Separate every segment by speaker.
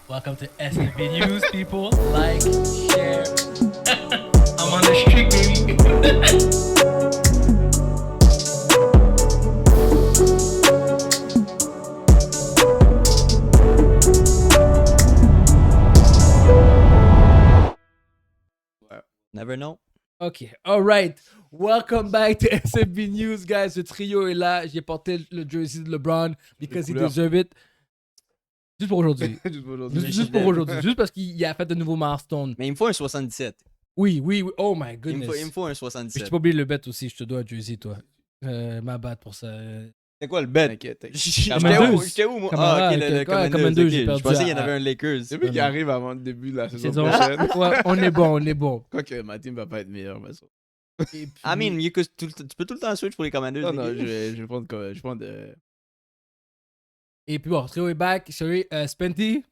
Speaker 1: Welcome to SMB News, people. Like, share. I'm on the street, baby.
Speaker 2: Never know.
Speaker 1: OK, all right. Welcome back to SMB News, guys. Le trio est là. J'ai porté le jersey de LeBron because he
Speaker 3: couleurs.
Speaker 1: deserve it. Juste pour aujourd'hui.
Speaker 3: Juste pour aujourd'hui.
Speaker 1: Juste pour aujourd'hui. Juste parce qu'il a fait de nouveaux milestones.
Speaker 2: Mais il me faut un 77.
Speaker 1: Oui. Oh my
Speaker 2: Il
Speaker 1: goodness.
Speaker 2: me faut un
Speaker 1: Mais je
Speaker 2: 77.
Speaker 1: t'ai pas oublié le bet aussi. Je te dois un jersey, toi. Ma bad pour ça.
Speaker 2: C'est quoi le bet?
Speaker 3: T'inquiète.
Speaker 2: J'étais où, moi?
Speaker 1: Camara,
Speaker 2: Ah, ok, le
Speaker 1: Commander,
Speaker 2: Commander.
Speaker 1: j'ai
Speaker 2: Ok.
Speaker 1: perdu
Speaker 2: Je pensais
Speaker 1: à-
Speaker 2: qu'il y en avait un Lakers.
Speaker 3: C'est lui qui arrive avant le début de la saison
Speaker 1: Saison-
Speaker 3: prochaine.
Speaker 1: Ouais, on est bon.
Speaker 3: Quoique ma team va pas être meilleure. Mais ça.
Speaker 1: Et puis-
Speaker 2: I mean, tu peux tout le temps switch pour les Commanders.
Speaker 3: Non,
Speaker 2: les gars.
Speaker 3: je vais prendre quoi? Je vais prendre.
Speaker 1: Et puis bon, trio est back. Sorry, Spenty,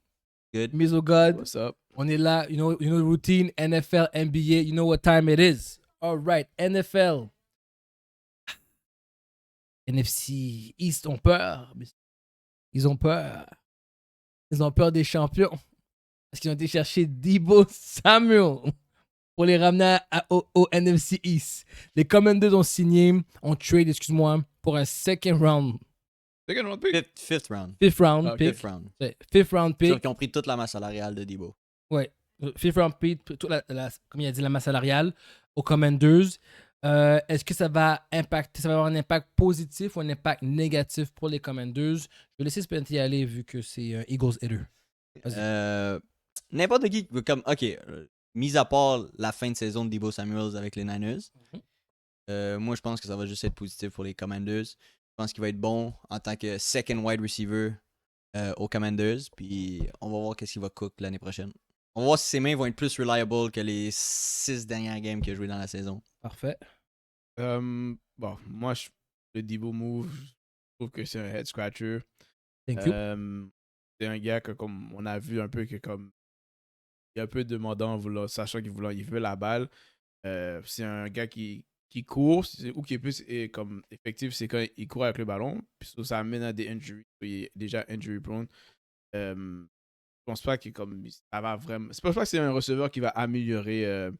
Speaker 2: Good.
Speaker 1: Miso God.
Speaker 3: What's up?
Speaker 1: On est là, you know the routine, NFL, NBA, you know what time it is. All right, NFL. NFC East ont peur. Ils ont peur. Ils ont peur des champions. Parce qu'ils ont été chercher Debo Samuel pour les ramener au NFC East. Les Commanders ont signé, ont trade, excuse-moi, pour un second round,
Speaker 3: Second round pick.
Speaker 2: Fifth round.
Speaker 1: fifth round
Speaker 3: Ah,
Speaker 1: pick.
Speaker 2: Fifth round.
Speaker 1: Ouais, fifth round
Speaker 2: Ceux
Speaker 1: pick.
Speaker 2: qui ont pris toute la masse salariale de Debo.
Speaker 1: Ouais. Fifth round pick, toute comme il a dit, la masse salariale aux Commanders. Est-ce que ça va avoir un impact positif ou un impact négatif pour les Commanders? Je vais laisser Spenty aller vu que c'est un Eagles hitter. Vas-y.
Speaker 2: N'importe qui, comme, ok, mis à part la fin de saison de Debo Samuels avec les Niners, moi je pense que ça va juste être positif pour les Commanders. Je pense qu'il va être bon en tant que second wide receiver aux Commanders. Puis on va voir qu'est-ce qu'il va cook l'année prochaine. On va voir si ses mains vont être plus reliable que les 6 dernières games qu'il a joué dans la saison.
Speaker 1: Parfait.
Speaker 3: Bon, moi, le Debo move, je trouve que c'est un head scratcher.
Speaker 1: Thank you.
Speaker 3: C'est un gars que, comme on a vu un peu, que comme il est un peu demandant, sachant qu'il veut la balle. C'est un gars qui court, ou qui est plus comme effectif, c'est quand il court avec le ballon. Puis ça amène à des injuries. Il est déjà injury prone. Je pense pas que comme ça va vraiment. Je pense pas que c'est un receveur qui va améliorer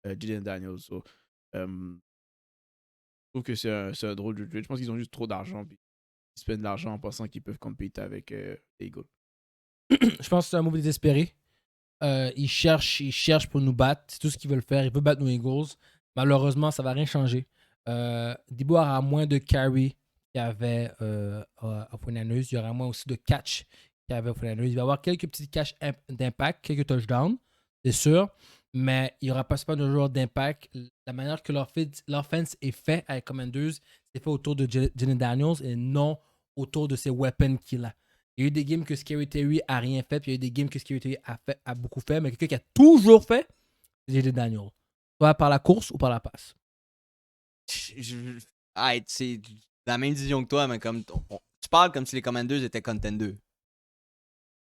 Speaker 3: Jalen Daniels. So, je trouve que c'est un drôle de trade. Je pense qu'ils ont juste trop d'argent. Puis ils spendent de l'argent en pensant qu'ils peuvent compéter avec les Eagles.
Speaker 1: Je pense que c'est un move désespéré. Ils cherchent pour nous battre. C'est tout ce qu'ils veulent faire. Ils veulent battre nos Eagles. Malheureusement, ça ne va rien changer. Debo aura moins de carry qu'il y avait à Fournanus. Il y aura moins aussi de catch qu'il y avait à Fournanus. Il va y avoir quelques petits catch d'impact, quelques touchdowns, c'est sûr. Mais il n'y aura pas de joueur d'impact. La manière que l'offense est faite avec Commanders, c'est fait autour de Jalen Daniels et non autour de ses weapons qu'il a. Il y a eu des games que Scary Terry a rien fait, puis il y a eu des games que Scary Terry a beaucoup fait, mais quelqu'un qui a toujours fait, c'est Jalen Daniels. Soit par la course ou par la passe.
Speaker 2: C'est la même vision que toi, mais comme tu parles comme si les Commanders étaient contenders.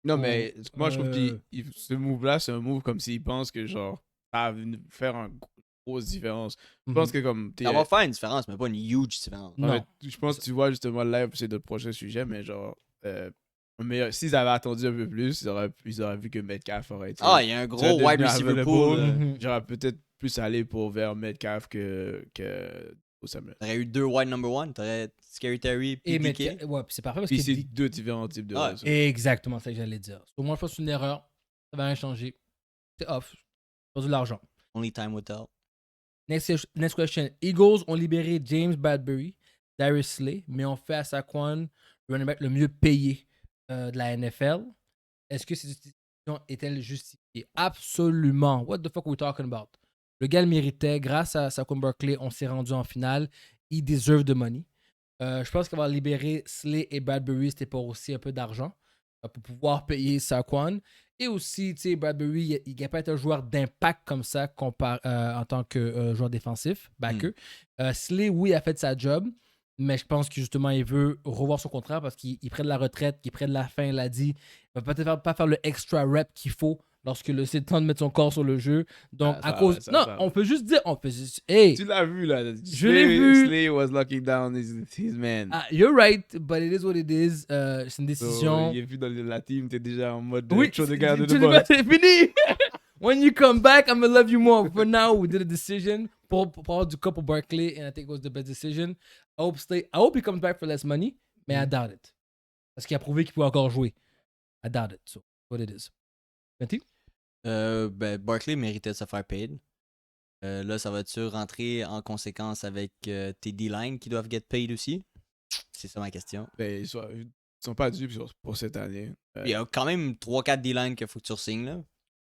Speaker 3: Non, mais moi, je trouve que ce move-là, c'est un move comme s'il pense que genre ça va faire une grosse différence. Je pense que comme.
Speaker 2: Ça va faire une différence, mais pas une huge différence.
Speaker 1: Non.
Speaker 3: Ouais, je pense que tu vois justement live, c'est notre prochain sujet, mais genre. S'ils avaient attendu un peu plus, ils auraient vu que Metcalf aurait été.
Speaker 2: Ah, il y a un gros
Speaker 3: devenu
Speaker 2: wide receiver
Speaker 3: available.
Speaker 2: pool.
Speaker 3: J'aurais peut-être plus allé vers Metcalf que Samuel.
Speaker 2: T'aurais eu 2 wide number 1. T'aurais Scary Terry
Speaker 1: Et
Speaker 2: et Piqué.
Speaker 1: ouais, puis c'est parfait parce
Speaker 3: Puis
Speaker 1: que
Speaker 3: c'est deux différents types de
Speaker 2: Ah,
Speaker 3: raisons.
Speaker 1: exactement ça que j'allais dire. Au moins, je pense que c'est une erreur. Ça va rien changer. C'est off. Pas de l'argent.
Speaker 2: Only time will tell.
Speaker 1: Next question. Eagles ont libéré James Bradbury, Darius Slay, mais ont fait à Saquon le running back le mieux payé de la NFL. Est-ce que cette décision est-elle justifiée? Absolument. What the fuck are we talking about? Le gars le méritait. Grâce à Saquon Barkley, on s'est rendu en finale. Il deserve the money. Je pense qu'avoir libéré Slay et Bradbury, c'était pour aussi un peu d'argent pour pouvoir payer Saquon. Et aussi, tu sais, Bradbury, il n'a pas été un joueur d'impact comme ça en tant que joueur défensif, backer. Slay, oui, a fait sa job, mais je pense que justement, il veut revoir son contrat parce qu'il prend de la retraite, qu'il prend de la fin, il l'a dit. Il va peut-être pas faire le extra rep qu'il faut lorsque c'est le temps de mettre son corps sur le jeu. Donc,
Speaker 3: Ah,
Speaker 1: à
Speaker 3: ça,
Speaker 1: cause.
Speaker 3: ouais, ça,
Speaker 1: non,
Speaker 3: ça.
Speaker 1: on peut juste dire. Hey,
Speaker 3: Tu l'as vu, là.
Speaker 1: Je l'ai vu.
Speaker 3: Slay was locking down his man.
Speaker 1: you're right, but it is what it is. C'est une
Speaker 3: So,
Speaker 1: décision.
Speaker 3: il est vu dans la team, t'es déjà en mode
Speaker 1: Oui,
Speaker 3: show de garde de
Speaker 1: tu
Speaker 3: ball.
Speaker 1: c'est fini. When you come back, I'm gonna love you more. For now, we did a decision pour avoir du cas pour Barkley, and I think it was the best decision. I hope he comes back for less money, mais I doubt it. Parce qu'il a prouvé qu'il pouvait encore jouer. I doubt it. So, what it is. Mathieu?
Speaker 2: Barkley méritait de se faire paid. Là, ça va-tu rentrer en conséquence avec tes D-line qui doivent get paid aussi? C'est ça ma question.
Speaker 3: Ben, ils sont pas dus pour cette année.
Speaker 2: Il y a quand même 3-4 D-line qu'il faut que tu re-signes, là.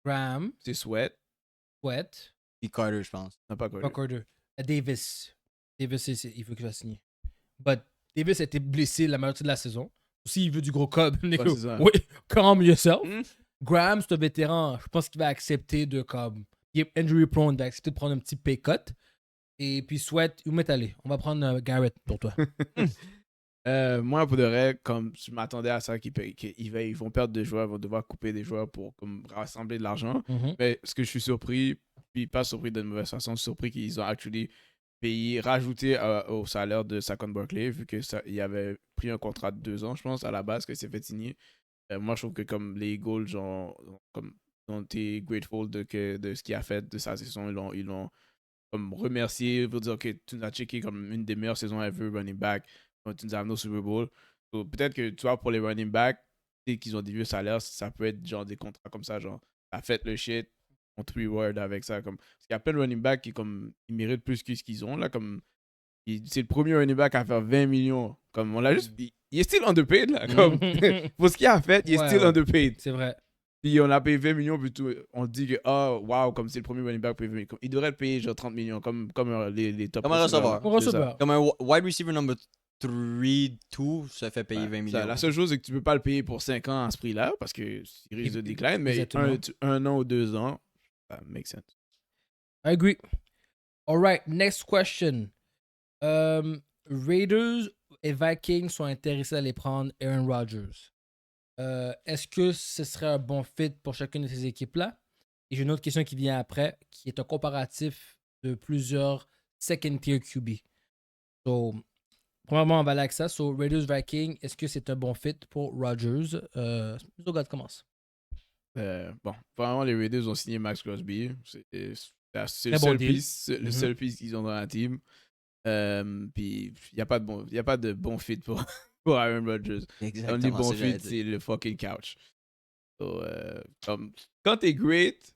Speaker 1: Graham,
Speaker 3: C'est Sweat.
Speaker 1: Sweat,
Speaker 2: Puis Carter, je pense.
Speaker 3: Non, pas
Speaker 1: pas
Speaker 3: Carter.
Speaker 1: Carter. Davis. Davis, il faut qu'il va signer. But Davis a été blessé la majorité de la saison. Aussi, il veut du gros cob.
Speaker 3: Ouais, c'est ça.
Speaker 1: Oui, calm yourself.
Speaker 2: Mm.
Speaker 1: Graham, c'est un vétéran. Je pense qu'il va accepter de comme. Il est injury prone, il va accepter de prendre un petit pay cut. Et puis Sweat, où m'est allé? On va prendre Garrett pour toi.
Speaker 3: Moi, pour de vrai, comme je m'attendais à ça, ils vont perdre des joueurs, ils vont devoir couper des joueurs pour comme, rassembler de l'argent.
Speaker 1: Mhm.
Speaker 3: Mais ce que je suis surpris, puis pas surpris d'une mauvaise façon, je suis surpris qu'ils ont actually payé, rajouté au salaire de Saquon Barkley, vu qu'il avait pris un contrat de 2 ans, je pense, à la base, que c'est fait signer. Moi, je trouve que comme les Eagles, genre, comme, ont été grateful de ce qu'il a fait de sa saison. Ils l'ont comme remercié, pour dire que tu nous as checké comme une des meilleures saisons ever running back. Tu nous as amené au Super Bowl. So, peut-être que, tu vois, pour les running backs, dès qu'ils ont des vieux salaires, ça peut être genre des contrats comme ça, genre, t'as fait le shit, on te reward avec ça. Comme, parce qu'il y a plein de running backs qui, comme, ils méritent plus que ce qu'ils ont, là, comme, c'est le premier running back à faire 20 millions. Comme, on l'a juste, il est still underpaid, là, comme, pour ce qu'il a fait, il est
Speaker 1: Ouais,
Speaker 3: still
Speaker 1: ouais.
Speaker 3: underpaid.
Speaker 1: C'est vrai.
Speaker 3: Puis on a payé 20 millions, puis tout, on dit que, oh, wow, comme c'est le premier running back, il devrait le payer genre 30 millions, comme les top
Speaker 2: Comme un receveur.
Speaker 3: là.
Speaker 1: On
Speaker 3: C'est ça.
Speaker 1: receveur.
Speaker 2: Comme un wide receiver number 3-2, ça fait payer 20 millions.
Speaker 3: La seule chose, c'est que tu peux pas le payer pour 5 ans à ce prix-là, parce qu'il risque de décliner, mais
Speaker 1: Exactement.
Speaker 3: un an ou 2 ans, ça make sense.
Speaker 1: I agree. All right, next question. Raiders et Vikings sont intéressés à les prendre Aaron Rodgers. Est-ce que ce serait un bon fit pour chacune de ces équipes-là? Et j'ai une autre question qui vient après, qui est un comparatif de plusieurs second-tier QB. So, premièrement, on va aller avec ça. So, Raiders Vikings, est-ce que c'est un bon fit pour Rodgers? Zogad commence.
Speaker 3: Bon, vraiment, les Raiders ont signé Max Crosby. C'est le
Speaker 1: Très bon
Speaker 3: seul
Speaker 1: deal.
Speaker 3: piece, le seul piece qu'ils ont dans la team. Puis il n'y a pas de bon fit pour Aaron Rodgers.
Speaker 2: Exactement.
Speaker 3: Le bon
Speaker 2: ça, j'allais
Speaker 3: fit,
Speaker 2: dire.
Speaker 3: c'est le fucking couch. So, comme, quand t'es great,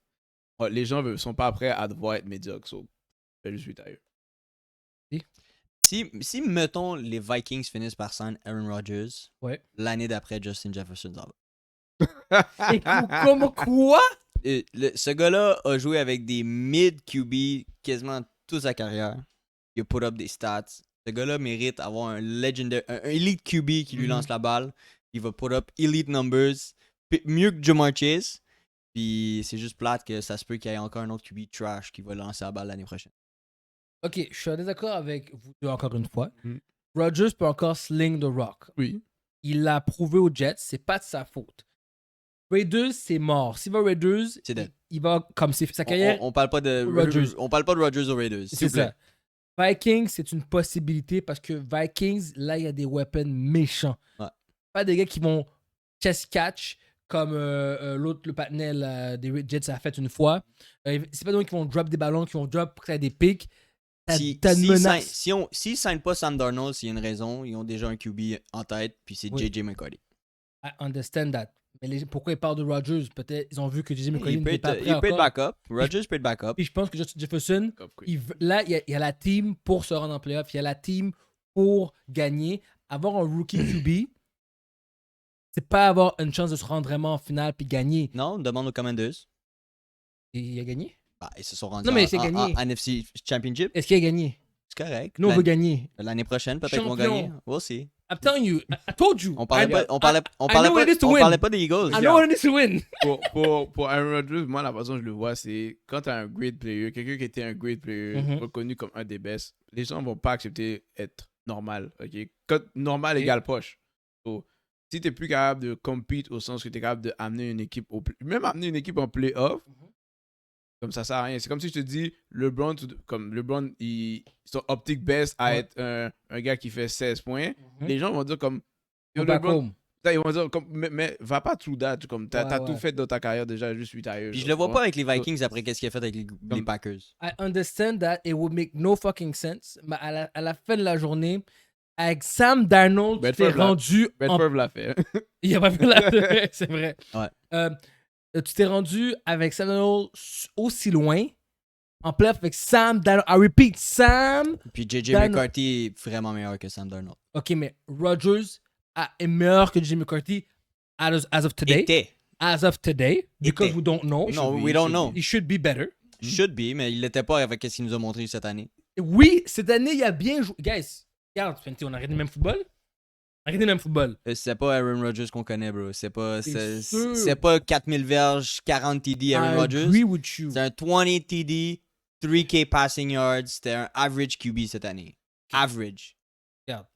Speaker 3: les gens ne sont pas prêts à devoir être médiocres. So, fais juste retire.
Speaker 2: Si, mettons, les Vikings finissent par signer Aaron Rodgers,
Speaker 1: Ouais.
Speaker 2: l'année d'après, Justin Jefferson s'en va.
Speaker 1: Et comment quoi?
Speaker 2: Ce gars-là a joué avec des mid QB quasiment toute sa carrière. Il a put up des stats. Ce gars-là mérite d'avoir un elite QB qui lui lance la balle. Il va put up elite numbers. Mieux que Jamar Chase. Puis c'est juste plate que ça se peut qu'il y ait encore un autre QB trash qui va lancer la balle l'année prochaine.
Speaker 1: Ok, je suis en désaccord avec vous deux encore une fois.
Speaker 3: Mhm.
Speaker 1: Rodgers peut encore sling the rock.
Speaker 3: Oui.
Speaker 1: Il l'a prouvé aux Jets, c'est pas de sa faute. Raiders, c'est mort. S'il va aux Raiders,
Speaker 2: C'est dead.
Speaker 1: il va comme c'est sa carrière.
Speaker 2: On parle pas de
Speaker 1: Rodgers.
Speaker 2: On parle pas de Rodgers aux Raiders. s'il
Speaker 1: C'est
Speaker 2: vous plaît.
Speaker 1: ça. Vikings, c'est une possibilité parce que Vikings, là, il y a des weapons méchants.
Speaker 2: Ouais.
Speaker 1: Pas des gars qui vont chest catch comme l'autre, le patinet des Jets a fait une fois. C'est pas des gens qui vont drop des ballons, qui vont drop pour que ça ait des pics. T'as une menace.
Speaker 2: S'ils signent pas Sam Darnold, s'il y a une raison, ils ont déjà un QB en tête, puis c'est
Speaker 1: Oui.
Speaker 2: JJ McCarthy.
Speaker 1: I understand that. Mais pourquoi ils parlent de Rodgers? Peut-être ils ont vu que JJ McCarthy
Speaker 2: Il peut
Speaker 1: n'est pas
Speaker 2: être
Speaker 1: prêt encore.
Speaker 2: backup. Rodgers peut être backup.
Speaker 1: Puis je pense que Justin Jefferson,
Speaker 3: Quick.
Speaker 1: là, il y a la team pour se rendre en playoff. Il y a la team pour gagner. Avoir un rookie QB, c'est pas avoir une chance de se rendre vraiment en finale puis gagner.
Speaker 2: Non, on demande aux Commanders.
Speaker 1: Et il a gagné?
Speaker 2: Bah, ils se sont rendus
Speaker 1: Non, mais
Speaker 2: en-
Speaker 1: c'est gagné.
Speaker 2: en NFC Championship.
Speaker 1: Est-ce qu'il a gagné?
Speaker 2: C'est correct.
Speaker 1: Nous, on veut gagner.
Speaker 2: L'année prochaine, peut-être qu'ils vont
Speaker 1: Champion.
Speaker 2: gagner. We'll see.
Speaker 1: I'm telling you, I told you.
Speaker 2: On parlait pas, on parlait, on
Speaker 1: I
Speaker 2: parlait
Speaker 1: know what it is to
Speaker 2: pas, on
Speaker 1: win.
Speaker 2: parlait pas des Eagles.
Speaker 1: I know what it is to win.
Speaker 3: Pour Aaron Rodgers, moi, la façon dont je le vois, c'est quand tu as un great player, quelqu'un qui était un great player,
Speaker 1: Mhm.
Speaker 3: reconnu comme un des best, les gens vont pas accepter être normal. Ok? Quand normal égale poche. So, si t'es plus capable de compete au sens que t'es capable d'amener une équipe même amener une équipe en playoff, comme ça sert à rien. C'est comme si je te dis, LeBron, ils sont optic best à être un gars qui fait 16 points. Les gens vont dire comme,
Speaker 1: Go back home.
Speaker 3: Ils vont dire comme, mais va pas through that. Comme, t'as
Speaker 1: Ouais.
Speaker 3: tout fait dans ta carrière déjà, juste retire.
Speaker 2: Puis je le vois pas avec les Vikings après qu'est-ce qu'il a fait avec les Packers.
Speaker 1: I understand that it would make no fucking sense, mais à la fin de la journée, avec Sam Darnold, tu t'es rendu
Speaker 3: Bedford l'a fait.
Speaker 1: Il a pas fait la... C'est vrai.
Speaker 2: Ouais.
Speaker 1: Tu t'es rendu avec Sam Darnold aussi loin, en playoff avec Sam Darnold. I repeat, Sam...
Speaker 2: Puis JJ McCarthy est vraiment meilleur que Sam Darnold.
Speaker 1: OK, mais Rodgers est meilleur que JJ McCarthy as of today.
Speaker 2: Était.
Speaker 1: As of today, because we don't know.
Speaker 2: No, we don't know.
Speaker 1: He should be better.
Speaker 2: Should be, mais il l'était pas avec ce qu'il nous a montré cette année.
Speaker 1: Oui, cette année, il a bien joué. Guys, regarde, on a arrêté le même football.
Speaker 2: C'est pas Aaron Rodgers qu'on connaît, bro. C'est pas 4000 verges, 40 TD Aaron Rodgers.
Speaker 1: I agree with you.
Speaker 2: C'est un 20 TD, 3K passing yards. C'était un average QB cette année. Average.
Speaker 1: Regarde,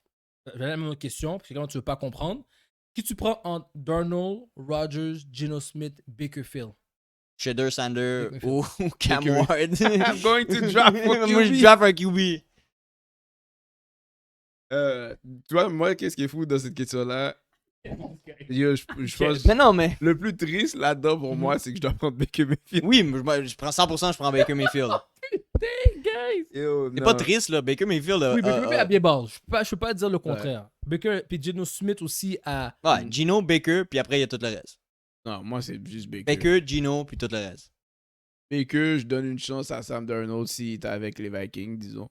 Speaker 1: j'ai la même question, parce que quand tu veux pas comprendre. Qui tu prends entre Darnold, Rodgers, Geno Smith, Bakerfield?
Speaker 2: Shedeur Sander ou Cam Ward.
Speaker 3: I'm going to draft for QB.
Speaker 2: Moi, je draft un QB.
Speaker 3: Tu vois, moi, qu'est-ce qui est fou dans cette question-là? Yo, je pense
Speaker 2: Mais non, mais...
Speaker 3: le plus triste là-dedans pour moi, c'est que je dois prendre Baker Mayfield.
Speaker 2: Oui, je prends 100%, je prends Baker Mayfield.
Speaker 1: Dang, guys!
Speaker 2: C'est pas triste, là. Baker Mayfield...
Speaker 1: Oui, Baker Mayfield a bien ball. Je peux pas dire le contraire. Baker, puis Geno Smith aussi a...
Speaker 2: Ouais, Geno, Baker, puis après, il y a tout le reste.
Speaker 3: Non, moi, c'est juste Baker.
Speaker 2: Baker, Geno, puis tout le reste.
Speaker 3: Baker, je donne une chance à Sam Darnold s'il est avec les Vikings, disons.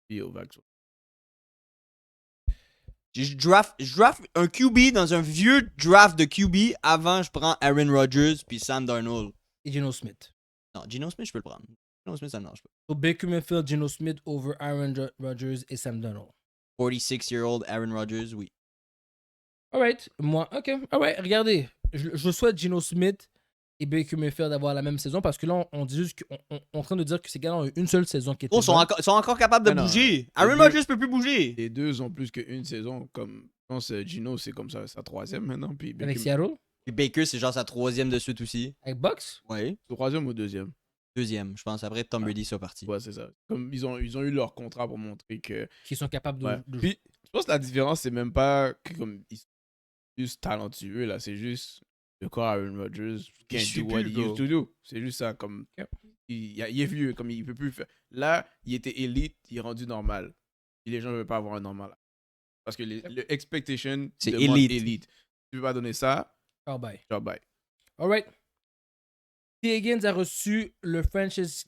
Speaker 3: Puis au Vax.
Speaker 2: Je draft un QB dans un vieux draft de QB avant je prends Aaron Rodgers puis Sam Darnold.
Speaker 1: Et Geno Smith.
Speaker 2: Non, Geno Smith, je peux le prendre. Geno Smith, ça me marche pas.
Speaker 1: So Baker Mayfield, Geno Smith over Aaron Rodgers et Sam Darnold.
Speaker 2: 46-year-old Aaron Rodgers, oui.
Speaker 1: Alright, moi, ok. Alright, regardez. Je souhaite Geno Smith et Baker Mayfield d'avoir la même saison parce que là, on dit juste qu'on est en train de dire que ces gars-là ont eu une seule saison qui était.
Speaker 2: Oh, ils sont encore capables de bouger. Aaron Rodgers peut plus bouger.
Speaker 3: Les deux ont plus qu'une saison. Comme, je pense Geno, c'est comme ça, sa troisième maintenant. Puis Baker,
Speaker 1: avec Seattle.
Speaker 2: Puis Baker, c'est genre sa troisième de suite aussi.
Speaker 1: Avec Bucks.
Speaker 2: Ouais.
Speaker 3: troisième ou deuxième?
Speaker 2: Deuxième, je pense. Après, Tom Brady soit parti.
Speaker 3: Ouais, c'est ça. Comme ils ont eu leur contrat pour montrer que.
Speaker 1: Qui sont capables de.
Speaker 3: Ouais. Puis, je pense que la différence, c'est même pas que comme ils sont juste talentueux, là. C'est juste le corps Aaron Rodgers can't do what he used to do. C'est juste ça. Comme, il est vieux, comme il peut plus faire. Là, il était élite, il est rendu normal. Et les gens ne veulent pas avoir un normal. Parce que le expectation,
Speaker 2: c'est
Speaker 3: élite. Tu veux pas donner ça?
Speaker 1: Ciao, bye.
Speaker 3: Ciao, bye.
Speaker 1: Alright. T. Higgins a reçu le franchise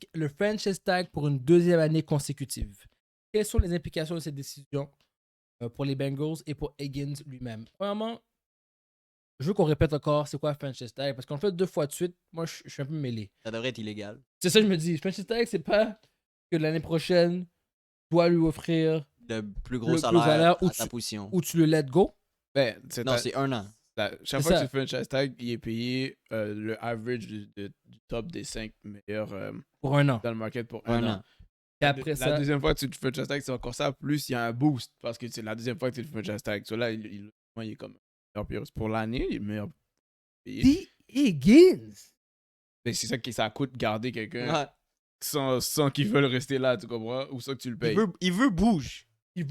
Speaker 1: tag pour une deuxième année consécutive. Quelles sont les implications de cette décision pour les Bengals et pour Higgins lui-même? Premièrement, je veux qu'on répète encore c'est quoi franchise tag parce qu'on le fait 2 fois de suite. Moi, je suis un peu mêlé.
Speaker 2: Ça devrait être illégal.
Speaker 1: C'est ça que je me dis. Franchise tag, c'est pas que l'année prochaine, tu dois lui offrir
Speaker 2: le plus gros salaire à ta position.
Speaker 1: Ou tu le let go.
Speaker 3: Ben,
Speaker 2: non, c'est 1 an.
Speaker 3: Chaque fois que tu fais un franchise tag, il est payé le average du top des 5 meilleurs
Speaker 1: pour 1 an.
Speaker 3: Dans le market pour 1 an.
Speaker 1: Et après
Speaker 3: la deuxième fois que tu fais un franchise tag, c'est encore ça. Plus il y a un boost parce que c'est la deuxième fois que tu fais un franchise tag. So là, il est comme meilleur. Pour l'année, il est meilleur payé.
Speaker 1: T. Higgins!
Speaker 3: Mais c'est ça que ça coûte garder quelqu'un
Speaker 2: Ouais.
Speaker 3: sans qu'ils veulent rester là, tu comprends? Ou sans que tu le payes.
Speaker 2: Il veut bouge.
Speaker 1: Yo!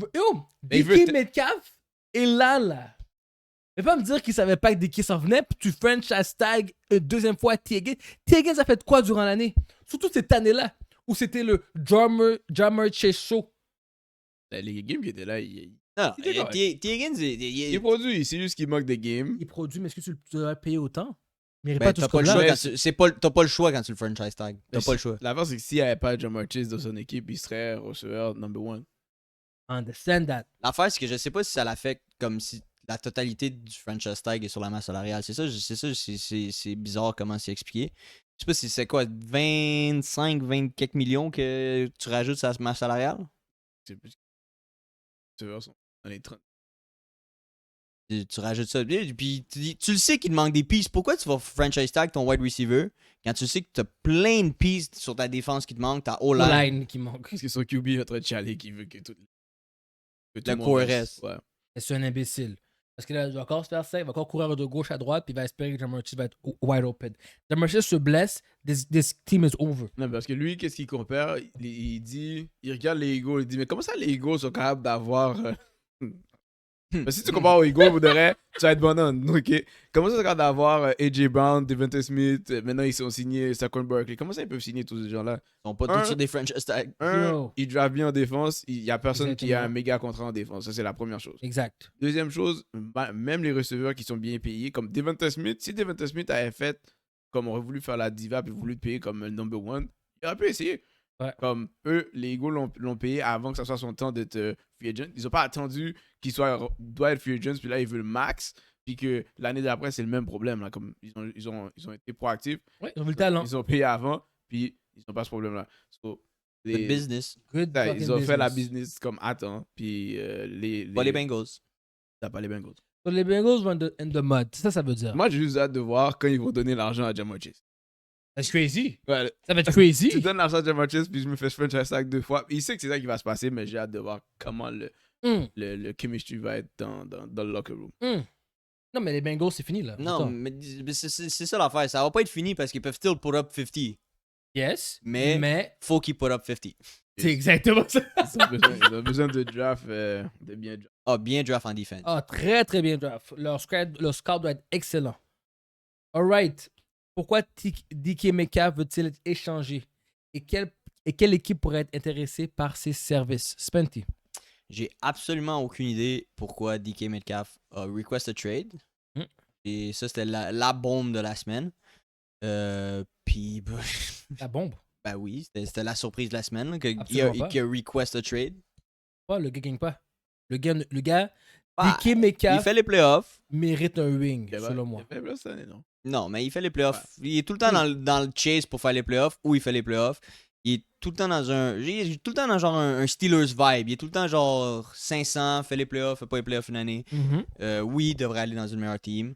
Speaker 1: DK Metcalf est là. Mais pas me dire qu'il savait pas que DK s'en venait, puis tu franchise tag une deuxième fois T. Higgins. T. Higgins a fait quoi durant l'année? Surtout cette année-là, où c'était le Jammer Chase Show.
Speaker 3: Les games qui étaient là,
Speaker 2: Non, T. Higgins,
Speaker 3: il produit, c'est juste qu'il manque des games.
Speaker 1: Il produit, mais est-ce que tu dois payer autant? Mais
Speaker 2: ben,
Speaker 1: pas tout ce là.
Speaker 2: T'as pas le choix quand tu le franchise tag. T'as pas le choix.
Speaker 3: L'affaire, c'est que s'il n'y avait pas Jamar Chase dans son équipe, il serait receveur number 1.
Speaker 1: Understand that.
Speaker 2: L'affaire, c'est que je sais pas si ça l'affecte comme si la totalité du franchise tag est sur la masse salariale. C'est bizarre comment c'est expliqué. Je sais pas si c'est quoi, 25, 20 quelques millions que tu rajoutes à la masse salariale?
Speaker 3: C'est plus. Les receveurs sont dans les 30.
Speaker 2: Tu rajoutes ça. Puis tu le sais qu'il te manque des pistes. Pourquoi tu vas franchise tag ton wide receiver quand tu sais que tu as plein de pistes sur ta défense qui te manque, ta O-line
Speaker 1: qui manque.
Speaker 3: Parce que son QB est en train de chialer qui veut que tout
Speaker 2: le core reste.
Speaker 3: Ouais.
Speaker 1: C'est un imbécile. Parce que là, il va encore se faire ça, il va encore courir de gauche à droite, puis il va espérer que Jamar Chase va être wide open. Jamar Chase se blesse, this team is over.
Speaker 3: Non, parce que lui, qu'est-ce qu'il compare? Il dit, il regarde les Eagles, il dit, mais comment ça les Eagles sont capables d'avoir. Mais si tu compares aux Eagles, vous devriez, tu vas être bonhomme, ok? Comment ça, ils sont capables d'avoir AJ Brown, Devonta Smith, maintenant ils sont signés Saquon Barkley. Comment ça, ils peuvent signer tous ces gens-là?
Speaker 2: Ils sont pas tous sur des franchise tags.
Speaker 1: Yo.
Speaker 3: Ils drivent bien en défense, il y a personne qui a un
Speaker 1: Exactement.
Speaker 3: méga contrat en défense. Ça, c'est la première chose.
Speaker 1: Exact.
Speaker 3: Deuxième chose, même les receveurs qui sont bien payés, comme Devonta Smith, si Devonta Smith avait fait comme on aurait voulu faire la diva puis voulu te payer comme le number one, il aurait pu essayer.
Speaker 1: Ouais.
Speaker 3: Comme eux, les Eagles l'ont payé avant que ça soit son temps d'être free agent. Ils n'ont pas attendu qu'il doit être free agent, puis là, ils veulent le max, puis que l'année d'après, c'est le même problème. Là, comme ils ont été proactifs.
Speaker 1: Ouais, ils ont vu le talent.
Speaker 3: Ils ont payé avant, puis ils n'ont pas ce problème-là. So,
Speaker 2: Good business.
Speaker 1: Good
Speaker 3: ils
Speaker 1: fucking
Speaker 3: ont fait la
Speaker 1: business.
Speaker 3: business comme attends, puis
Speaker 2: Pas les Bengals.
Speaker 3: T'as pas les Bengals.
Speaker 1: So, les Bengals vont in the mud. C'est ça, ça veut dire.
Speaker 3: Moi, j'ai juste hâte de voir quand ils vont donner l'argent à Jamar Chase.
Speaker 1: That's crazy.
Speaker 3: Ouais,
Speaker 1: Ça va être crazy.
Speaker 3: tu donnes l'argent à Jamar Chase, puis je me fais franchise tag 2 fois. Il sait que c'est ça qui va se passer, mais j'ai hâte de voir comment le chemistry va être dans le locker room.
Speaker 1: Non, mais les Bengals, c'est fini, là.
Speaker 2: Non,
Speaker 1: Attends.
Speaker 2: mais c'est ça l'affaire. Ça va pas être fini parce qu'ils peuvent still put up 50.
Speaker 1: Yes.
Speaker 2: Mais faut qu'ils put up 50.
Speaker 1: c'est exactement ça.
Speaker 3: Ils ont besoin de draft, de bien draft.
Speaker 2: Ah, bien draft en defense.
Speaker 1: Ah, très, très bien. Leur scout doit être excellent. All right. Pourquoi DK Metcalf veut-il être échangé? Et quelle équipe pourrait être intéressée par ses services? Spenty.
Speaker 2: J'ai absolument aucune idée pourquoi DK Metcalf a request a trade. Et ça, c'était la bombe de la semaine. Puis,
Speaker 1: La bombe.
Speaker 2: ben oui, c'était la surprise de la semaine là, qu'il
Speaker 1: Absolument pas.
Speaker 2: a request a trade.
Speaker 1: Pas, le gars gagne pas. Le gars
Speaker 2: Bah,
Speaker 1: DK Metcalf
Speaker 2: il fait les playoffs.
Speaker 1: mérite un wing,
Speaker 3: Il
Speaker 1: selon moi.
Speaker 3: a fait cette année, non?
Speaker 2: Non, mais il fait les playoffs. Il est tout le temps dans le chase pour faire les playoffs ou il fait les playoffs. Il est tout le temps dans il est tout le temps dans genre un Steelers vibe. Il est tout le temps genre 500, fait les playoffs, fait pas les playoffs une année. Oui, il devrait aller dans une meilleure team.